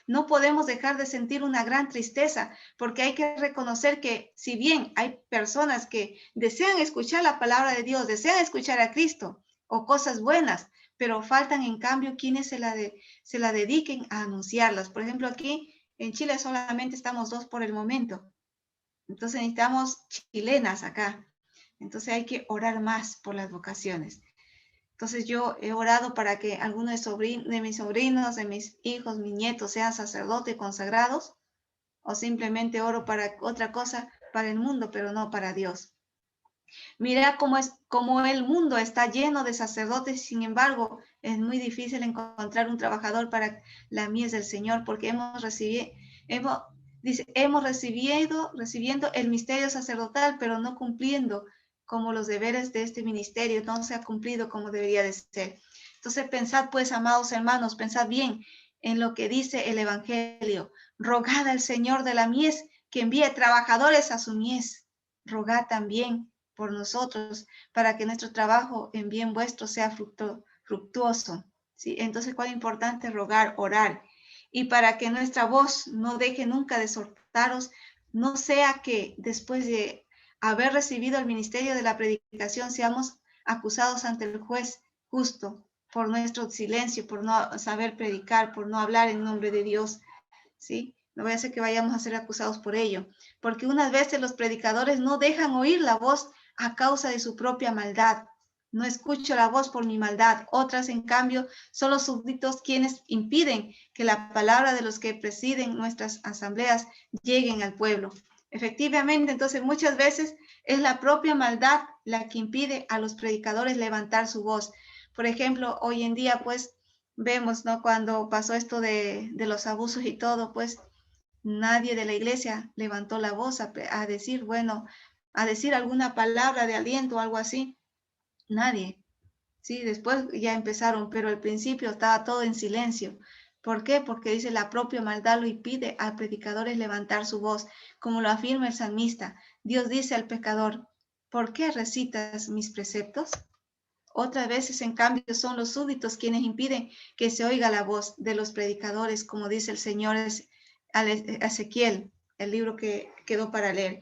no podemos dejar de sentir una gran tristeza, porque hay que reconocer que si bien hay personas que desean escuchar la palabra de Dios, desean escuchar a Cristo o cosas buenas, pero faltan en cambio quienes se la dediquen a anunciarlas. Por ejemplo, aquí en Chile solamente estamos 2 por el momento. Entonces necesitamos chilenas acá. Entonces hay que orar más por las vocaciones. Entonces yo he orado para que algunos de mis sobrinos, de mis hijos, mis nietos sean sacerdotes consagrados, o simplemente oro para otra cosa, para el mundo, pero no para Dios. Mira cómo el mundo está lleno de sacerdotes, sin embargo, es muy difícil encontrar un trabajador para la mies del Señor, porque hemos recibiendo el misterio sacerdotal, pero no cumpliendo como los deberes de este ministerio, no se ha cumplido como debería de ser. Entonces pensad pues, amados hermanos, pensad bien en lo que dice el Evangelio. Rogad al Señor de la mies que envíe trabajadores a su mies. Rogad también por nosotros para que nuestro trabajo en bien vuestro sea fructuoso. ¿Sí? Entonces, cuán importante rogar, orar. Y para que nuestra voz no deje nunca de exhortaros, no sea que después de haber recibido el ministerio de la predicación seamos acusados ante el juez justo por nuestro silencio, por no saber predicar, por no hablar en nombre de Dios, ¿sí? No vaya a ser que vayamos a ser acusados por ello, porque unas veces los predicadores no dejan oír la voz a causa de su propia maldad. No escucho la voz por mi maldad. Otras, en cambio, son los súbditos quienes impiden que la palabra de los que presiden nuestras asambleas lleguen al pueblo. Efectivamente, entonces muchas veces es la propia maldad la que impide a los predicadores levantar su voz. Por ejemplo, hoy en día, pues, vemos, ¿no? Cuando pasó esto de los abusos y todo, pues, nadie de la iglesia levantó la voz a decir, bueno, a decir alguna palabra de aliento o algo así. Nadie. Sí, después ya empezaron, pero al principio estaba todo en silencio. ¿Por qué? Porque dice la propia maldad lo impide a predicadores levantar su voz, como lo afirma el salmista. Dios dice al pecador, ¿por qué recitas mis preceptos? Otras veces, en cambio, son los súbditos quienes impiden que se oiga la voz de los predicadores, como dice el Señor a Ezequiel, el libro que quedó para leer.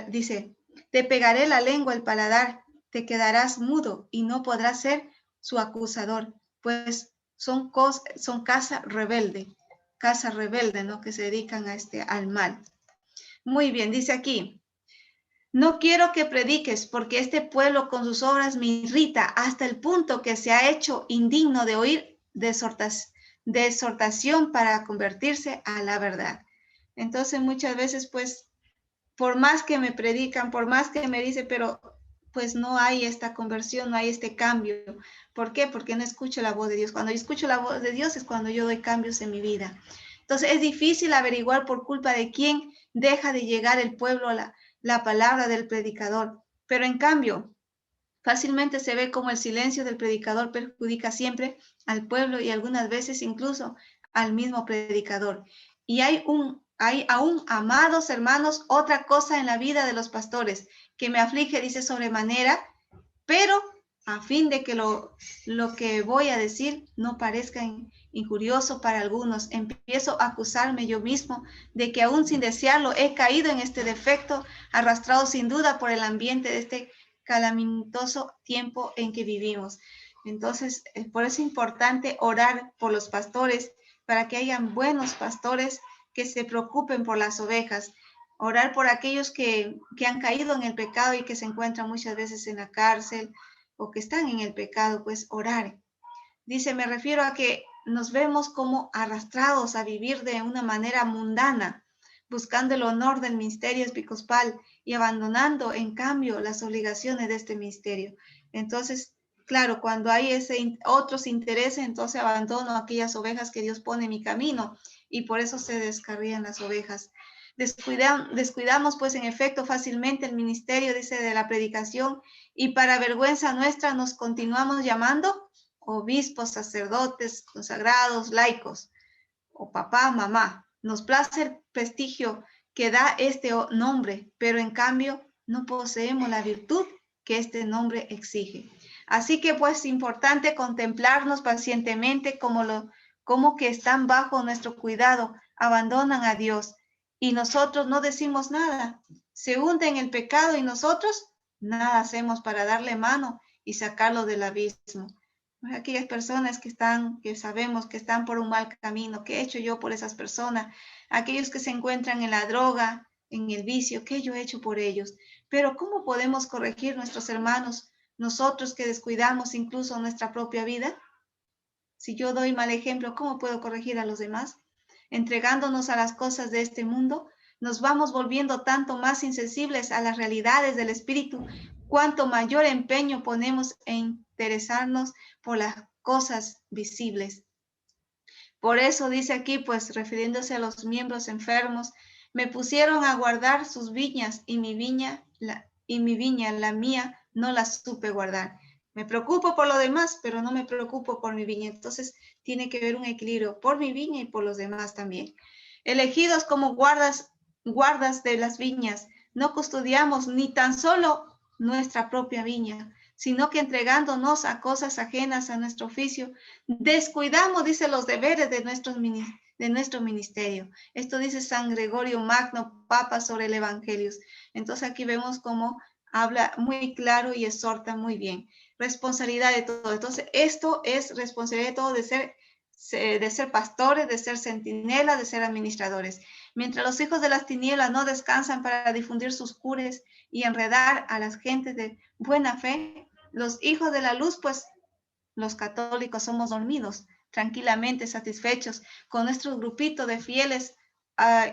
Dice, te pegaré la lengua al paladar, te quedarás mudo y no podrás ser su acusador, pues son casa rebelde, ¿no? Que se dedican al mal. Muy bien, dice aquí, no quiero que prediques, porque este pueblo con sus obras me irrita hasta el punto que se ha hecho indigno de oír de exhortación para convertirse a la verdad. Entonces muchas veces, pues, por más que me predican, por más que me dicen, pero pues no hay esta conversión, no hay este cambio. ¿Por qué? Porque no escucho la voz de Dios. Cuando yo escucho la voz de Dios es cuando yo doy cambios en mi vida. Entonces es difícil averiguar por culpa de quién deja de llegar el pueblo a la palabra del predicador. Pero en cambio, fácilmente se ve como el silencio del predicador perjudica siempre al pueblo y algunas veces incluso al mismo predicador. Y hay aún, amados hermanos, otra cosa en la vida de los pastores que me aflige, dice sobremanera, pero a fin de que lo que voy a decir no parezca injurioso para algunos, empiezo a acusarme yo mismo de que aún sin desearlo he caído en este defecto, arrastrado sin duda por el ambiente de este calamitoso tiempo en que vivimos. Entonces, por eso es importante orar por los pastores, para que hayan buenos pastores que se preocupen por las ovejas, orar por aquellos que han caído en el pecado y que se encuentran muchas veces en la cárcel o que están en el pecado, pues orar. Dice, me refiero a que nos vemos como arrastrados a vivir de una manera mundana, buscando el honor del ministerio episcopal y abandonando, en cambio, las obligaciones de este ministerio. Entonces, claro, cuando hay otros intereses, entonces abandono aquellas ovejas que Dios pone en mi camino y por eso se descarrían las ovejas. Descuidamos, pues, en efecto, fácilmente el ministerio, dice, de la predicación, y para vergüenza nuestra nos continuamos llamando obispos, sacerdotes, consagrados, laicos, o papá, mamá. Nos place el prestigio que da este nombre, pero en cambio no poseemos la virtud que este nombre exige. Así que pues es importante contemplarnos pacientemente como que están bajo nuestro cuidado, abandonan a Dios y nosotros no decimos nada. Se hunden en el pecado y nosotros nada hacemos para darle mano y sacarlo del abismo. Aquellas personas que sabemos que están por un mal camino, ¿qué he hecho yo por esas personas? Aquellos que se encuentran en la droga, en el vicio, ¿qué yo he hecho por ellos? Pero ¿cómo podemos corregir nuestros hermanos, nosotros que descuidamos incluso nuestra propia vida? Si yo doy mal ejemplo, ¿cómo puedo corregir a los demás? Entregándonos a las cosas de este mundo, nos vamos volviendo tanto más insensibles a las realidades del espíritu, cuanto mayor empeño ponemos en interesarnos por las cosas visibles. Por eso dice aquí, pues refiriéndose a los miembros enfermos, me pusieron a guardar sus viñas y mi viña, la mía, no la supe guardar. Me preocupo por lo demás, pero no me preocupo por mi viña. Entonces tiene que haber un equilibrio por mi viña y por los demás también. Elegidos como guardas de las viñas, no custodiamos ni tan solo nuestra propia viña, sino que entregándonos a cosas ajenas a nuestro oficio, descuidamos, dice, los deberes de nuestro ministerio. Esto dice San Gregorio Magno, Papa, sobre el Evangelio. Entonces aquí vemos cómo habla muy claro y exhorta muy bien. Responsabilidad de todo. Entonces esto es responsabilidad de todo, de ser pastores, de ser centinelas, de ser administradores. Mientras los hijos de las tinieblas no descansan para difundir sus cures y enredar a las gentes de buena fe, los hijos de la luz, pues los católicos somos dormidos, tranquilamente satisfechos con nuestro grupito de fieles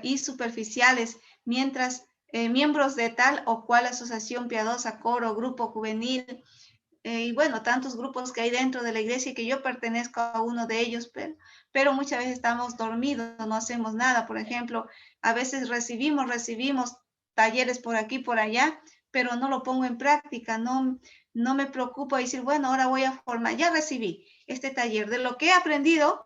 y superficiales, mientras miembros de tal o cual asociación piadosa, coro, grupo juvenil, y bueno, tantos grupos que hay dentro de la iglesia y que yo pertenezco a uno de ellos, pero muchas veces estamos dormidos, no hacemos nada. Por ejemplo, a veces recibimos talleres por aquí, por allá, pero no lo pongo en práctica, no me preocupo de decir, bueno, ahora voy a formar, ya recibí este taller, de lo que he aprendido,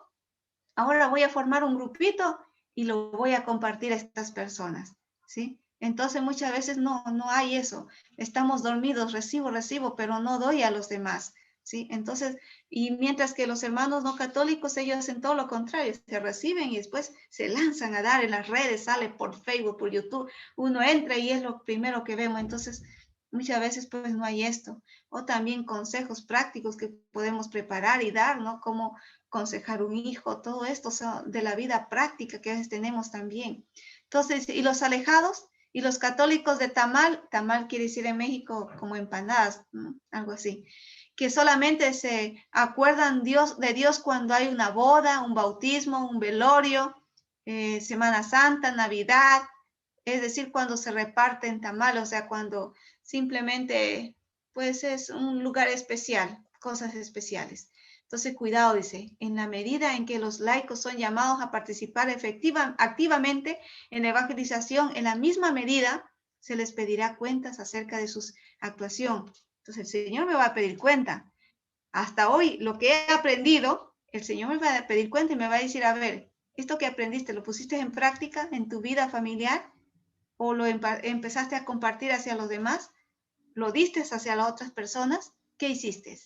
ahora voy a formar un grupito y lo voy a compartir a estas personas, ¿sí? Entonces muchas veces no hay eso. Estamos dormidos, recibo, pero no doy a los demás, ¿sí? Entonces, y mientras que los hermanos no católicos, ellos hacen todo lo contrario, se reciben y después se lanzan a dar en las redes, sale por Facebook, por YouTube, uno entra y es lo primero que vemos. Entonces, muchas veces pues no hay esto. O también consejos prácticos que podemos preparar y dar, ¿no? Como aconsejar un hijo, todo esto de la vida práctica que a veces tenemos también. Entonces, y los alejados, y los católicos de tamal quiere decir en México como empanadas, ¿no? Algo así, que solamente se acuerdan de Dios cuando hay una boda, un bautismo, un velorio, Semana Santa, Navidad, es decir, cuando se reparten tamal, o sea, cuando simplemente pues es un lugar especial, cosas especiales. Entonces, cuidado, dice, en la medida en que los laicos son llamados a participar activamente en la evangelización, en la misma medida se les pedirá cuentas acerca de su actuación. Entonces, el Señor me va a pedir cuenta. Hasta hoy, lo que he aprendido, el Señor me va a pedir cuenta y me va a decir, a ver, esto que aprendiste, ¿lo pusiste en práctica en tu vida familiar? ¿O lo empezaste a compartir hacia los demás? ¿Lo diste hacia las otras personas? ¿Qué hiciste?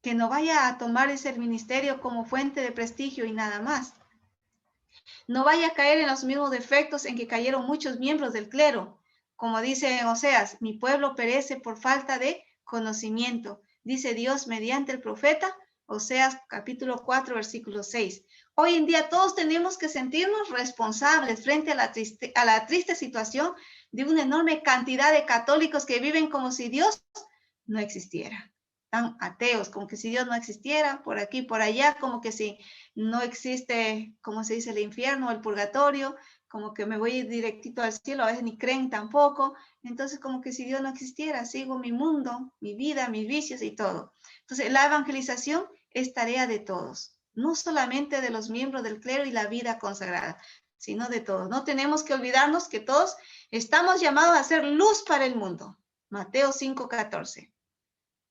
Que no vaya a tomar ese ministerio como fuente de prestigio y nada más. No vaya a caer en los mismos defectos en que cayeron muchos miembros del clero. Como dice en Oseas, mi pueblo perece por falta de conocimiento. Dice Dios mediante el profeta, Oseas capítulo 4, versículo 6. Hoy en día todos tenemos que sentirnos responsables frente a la triste situación de una enorme cantidad de católicos que viven como si Dios no existiera. tan ateos, como que si Dios no existiera, por aquí, por allá, como que si no existe, como se dice, el infierno o el purgatorio, como que me voy a ir directito al cielo, a veces ni creen tampoco. Entonces, como que si Dios no existiera, sigo mi mundo, mi vida, mis vicios y todo. Entonces, la evangelización es tarea de todos, no solamente de los miembros del clero y la vida consagrada, sino de todos. No tenemos que olvidarnos que todos estamos llamados a ser luz para el mundo. Mateo 5:14.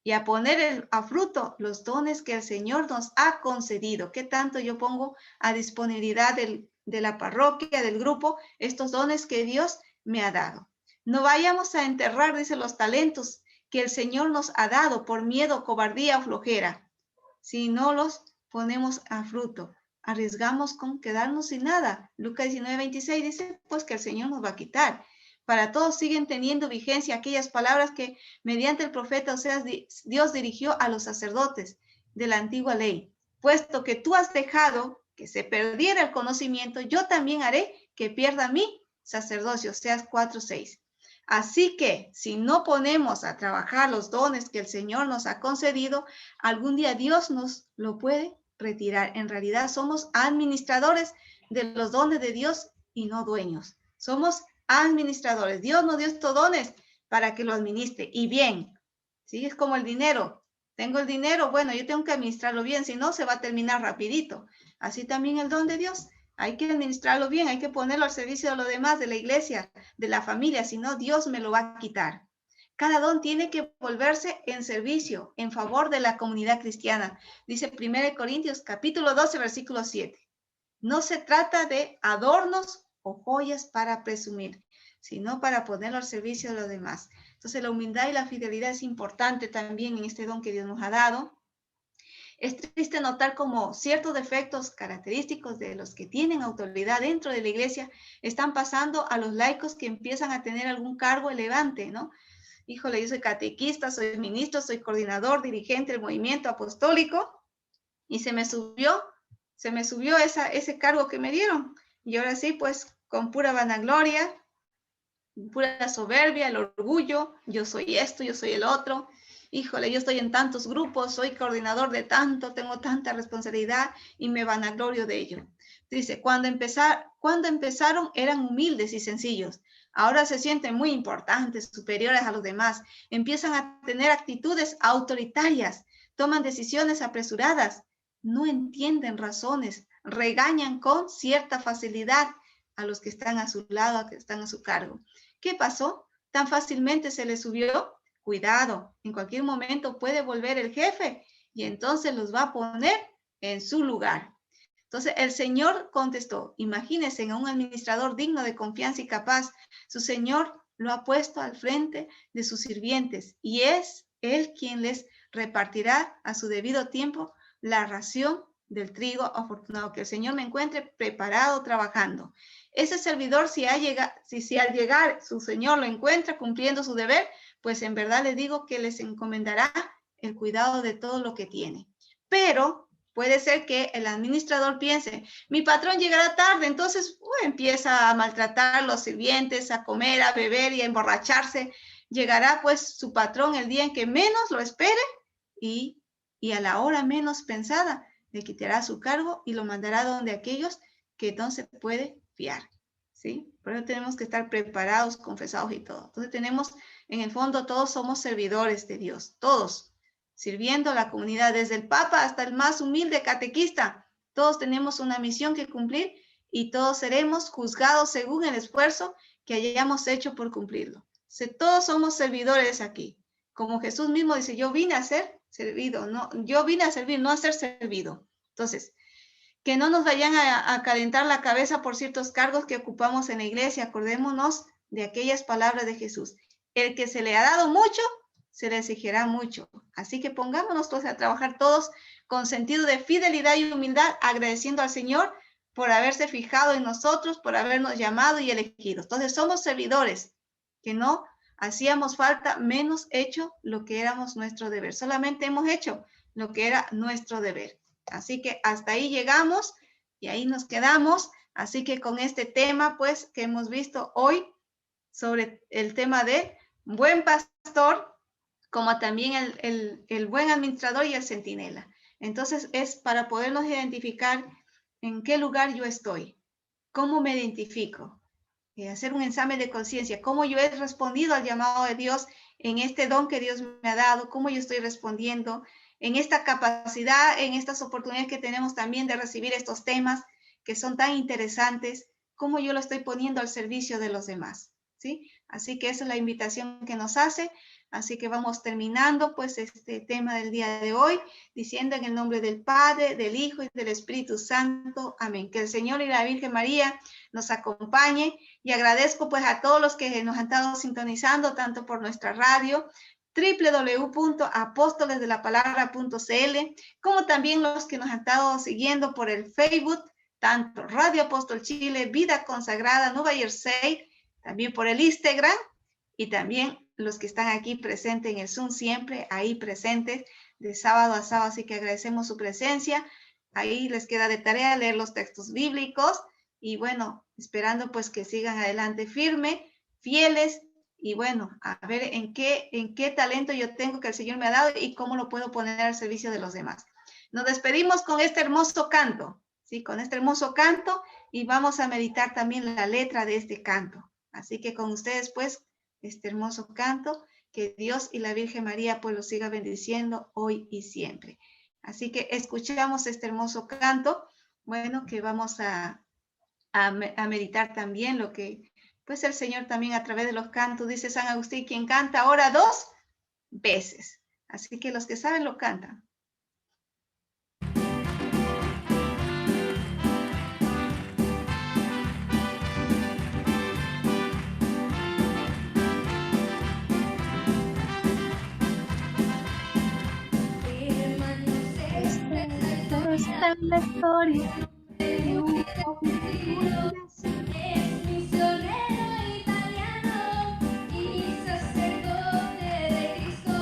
Y a poner a fruto los dones que el Señor nos ha concedido. ¿Qué tanto yo pongo a disponibilidad de la parroquia, del grupo, estos dones que Dios me ha dado? No vayamos a enterrar, dice, los talentos que el Señor nos ha dado por miedo, cobardía o flojera. Si no los ponemos a fruto, arriesgamos con quedarnos sin nada. Lucas 19:26 dice, pues que el Señor nos va a quitar. Para todos siguen teniendo vigencia aquellas palabras que mediante el profeta Oseas Dios dirigió a los sacerdotes de la antigua ley. Puesto que tú has dejado que se perdiera el conocimiento, yo también haré que pierda mi sacerdocio. Oseas 4:6. Así que si no ponemos a trabajar los dones que el Señor nos ha concedido, algún día Dios nos lo puede retirar. En realidad somos administradores de los dones de Dios y no dueños. Somos administradores. Dios nos dio estos dones para que lo administre. Y bien, ¿sí? Es como el dinero. Tengo el dinero, bueno, yo tengo que administrarlo bien, si no se va a terminar rapidito. Así también el don de Dios. Hay que administrarlo bien, hay que ponerlo al servicio de los demás, de la iglesia, de la familia, si no Dios me lo va a quitar. Cada don tiene que volverse en servicio, en favor de la comunidad cristiana. Dice 1 Corintios capítulo 12, versículo 7. No se trata de adornos o joyas para presumir, sino para ponerlo al servicio de los demás. Entonces la humildad y la fidelidad es importante también en este don que Dios nos ha dado. Es triste notar cómo ciertos defectos característicos de los que tienen autoridad dentro de la iglesia están pasando a los laicos que empiezan a tener algún cargo elevante, ¿no? Híjole, yo soy catequista, soy ministro, soy coordinador, dirigente del movimiento apostólico y se me subió ese cargo que me dieron. Y ahora sí, pues con pura vanagloria, pura soberbia, el orgullo, yo soy esto, yo soy el otro. Híjole, yo estoy en tantos grupos, soy coordinador de tanto, tengo tanta responsabilidad y me vanaglorio de ello. Dice, cuando empezaron eran humildes y sencillos. Ahora se sienten muy importantes, superiores a los demás. Empiezan a tener actitudes autoritarias, toman decisiones apresuradas, no entienden razones, regañan con cierta facilidad a los que están a su lado, a los que están a su cargo. ¿Qué pasó? ¿Tan fácilmente se les subió? Cuidado, en cualquier momento puede volver el jefe y entonces los va a poner en su lugar. Entonces el Señor contestó, imagínense a un administrador digno de confianza y capaz, su Señor lo ha puesto al frente de sus sirvientes y es Él quien les repartirá a su debido tiempo la ración del trigo afortunado, que el Señor me encuentre preparado trabajando. Ese servidor, si al llegar su Señor lo encuentra cumpliendo su deber, pues en verdad les digo que les encomendará el cuidado de todo lo que tiene. Pero puede ser que el administrador piense, mi patrón llegará tarde, entonces empieza a maltratar a los sirvientes, a comer, a beber y a emborracharse. Llegará pues su patrón el día en que menos lo espere y a la hora menos pensada le quitará su cargo y lo mandará donde aquellos que no se puede fiar, ¿sí? Por eso tenemos que estar preparados, confesados y todo. Entonces tenemos, en el fondo, todos somos servidores de Dios, todos, sirviendo a la comunidad, desde el Papa hasta el más humilde catequista. Todos tenemos una misión que cumplir y todos seremos juzgados según el esfuerzo que hayamos hecho por cumplirlo. Todos somos servidores aquí. Como Jesús mismo dice, yo vine a ser servido, no, yo vine a servir, no a ser servido. Entonces, que no nos vayan a calentar la cabeza por ciertos cargos que ocupamos en la iglesia. Acordémonos de aquellas palabras de Jesús. El que se le ha dado mucho, se le exigirá mucho. Así que pongámonos todos a trabajar todos con sentido de fidelidad y humildad, agradeciendo al Señor por haberse fijado en nosotros, por habernos llamado y elegido. Entonces somos servidores, que no hacíamos falta, menos hecho lo que éramos nuestro deber. Solamente hemos hecho lo que era nuestro deber. Así que hasta ahí llegamos y ahí nos quedamos. Así que con este tema, pues, que hemos visto hoy sobre el tema de buen pastor, como también el buen administrador y el centinela. Entonces es para podernos identificar en qué lugar yo estoy, cómo me identifico, hacer un examen de conciencia, cómo yo he respondido al llamado de Dios en este don que Dios me ha dado, cómo yo estoy respondiendo en esta capacidad, en estas oportunidades que tenemos también de recibir estos temas que son tan interesantes, cómo yo lo estoy poniendo al servicio de los demás, ¿sí? Así que esa es la invitación que nos hace. Así que vamos terminando pues este tema del día de hoy, diciendo en el nombre del Padre, del Hijo y del Espíritu Santo. Amén. Que el Señor y la Virgen María nos acompañe, y agradezco pues a todos los que nos han estado sintonizando, tanto por nuestra radio, www.apostolesdelapalabra.cl, como también los que nos han estado siguiendo por el Facebook, tanto Radio Apóstol Chile, Vida Consagrada, Nueva Jersey, también por el Instagram, y también los que están aquí presentes en el Zoom, siempre ahí presentes de sábado a sábado, así que agradecemos su presencia. Ahí les queda de tarea leer los textos bíblicos, y bueno, esperando pues que sigan adelante firme, fieles, y bueno, a ver en qué talento yo tengo que el Señor me ha dado y cómo lo puedo poner al servicio de los demás. Nos despedimos con este hermoso canto, ¿sí? Con este hermoso canto, y vamos a meditar también la letra de este canto. Así que con ustedes pues, este hermoso canto, que Dios y la Virgen María pues los siga bendiciendo hoy y siempre. Así que escuchamos este hermoso canto, bueno, que vamos a meditar también lo que pues el Señor también a través de los cantos, dice San Agustín, quien canta ora 2 veces. Así que los que saben lo cantan. Está en la historia de un es misionero italiano y sacerdote de Cristo,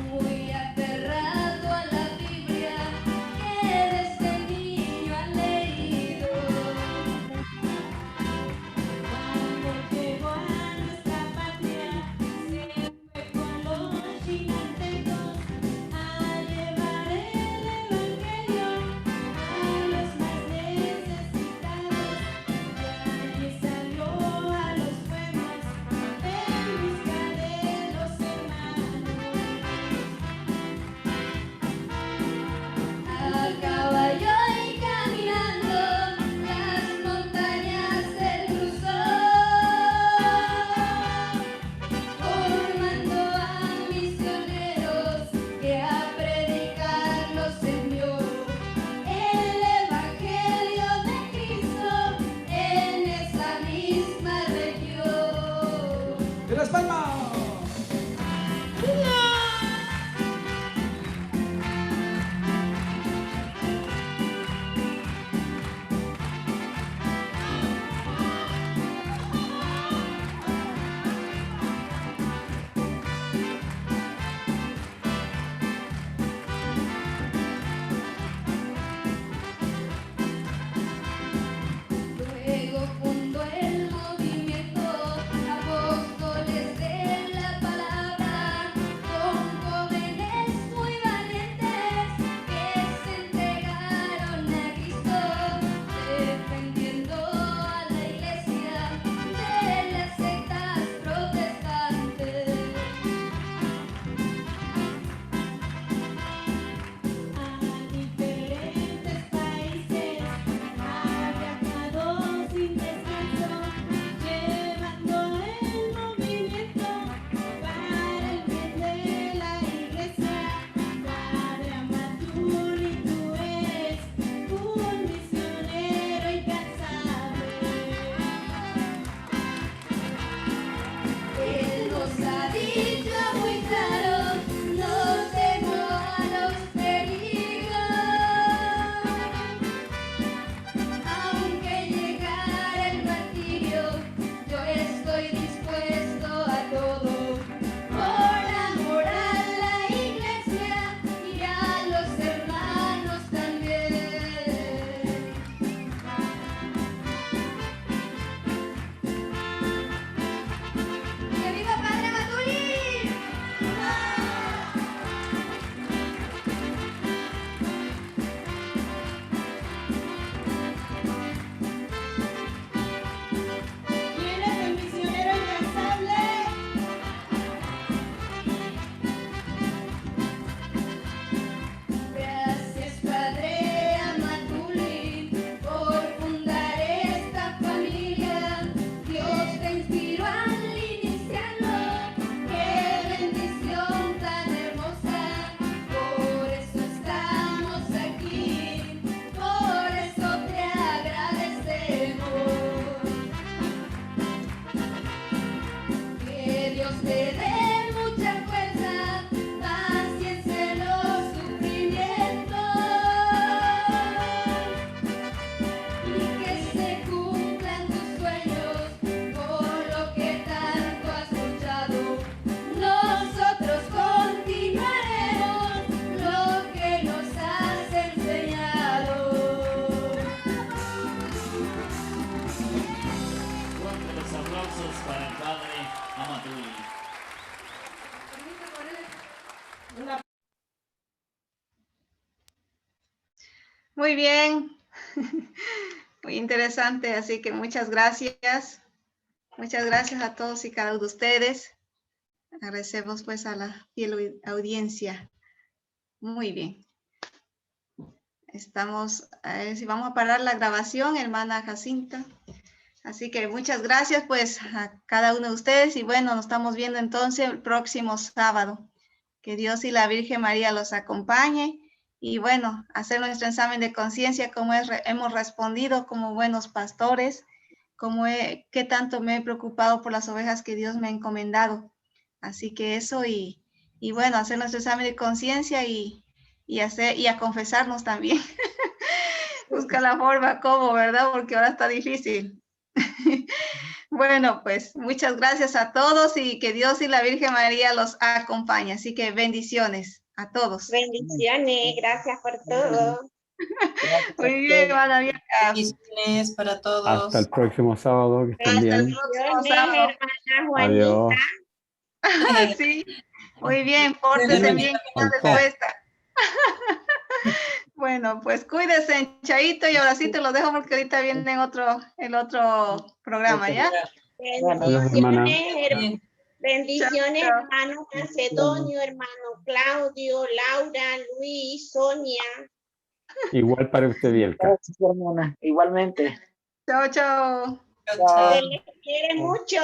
muy aferrado a la Biblia que desde niño ha leído. Cuando llegó a nuestra patria, se fue con los gigantescos a llevar el evangelio a los más necesitados, y allí salió a los pueblos en busca de los hermanos. A caballo y caminando las montañas él cruzó, formando a misioneros que a predicar los envió. El evangelio de Cristo en esa misma región. ¡De las palmas! Luego fundó el movimiento Apóstoles de la Muy bien. Muy interesante, así que muchas gracias. Muchas gracias a todos y cada uno de ustedes. Agradecemos pues a la fiel audiencia. Muy bien. Estamos, si vamos a parar la grabación, hermana Jacinta. Así que muchas gracias pues a cada uno de ustedes y bueno, nos estamos viendo entonces el próximo sábado. Que Dios y la Virgen María los acompañe y bueno, hacer nuestro examen de conciencia, como hemos respondido como buenos pastores, qué tanto me he preocupado por las ovejas que Dios me ha encomendado. Así que eso y bueno, hacer nuestro examen de conciencia y a confesarnos también. Busca la forma como, ¿verdad? Porque ahora está difícil. Bueno, pues muchas gracias a todos y que Dios y la Virgen María los acompañe. Así que bendiciones a todos. Bendiciones, gracias por todo. Muy bien, hermana Bianca. Bendiciones para todos. Hasta el próximo sábado, que estén bien. Bendiciones, hermana Juanita. Adiós. Sí, muy bien, pórtense bien, que no les cuesta. Bueno, pues cuídense, Chaito, y ahora sí te lo dejo porque ahorita viene el otro programa, ¿ya? Bendiciones, hermano Macedonio, hermano Claudio, Laura, Luis, Sonia. Igual para usted, Bielka. Gracias, hermana. Igualmente. Chao, chao. Se les quiere mucho.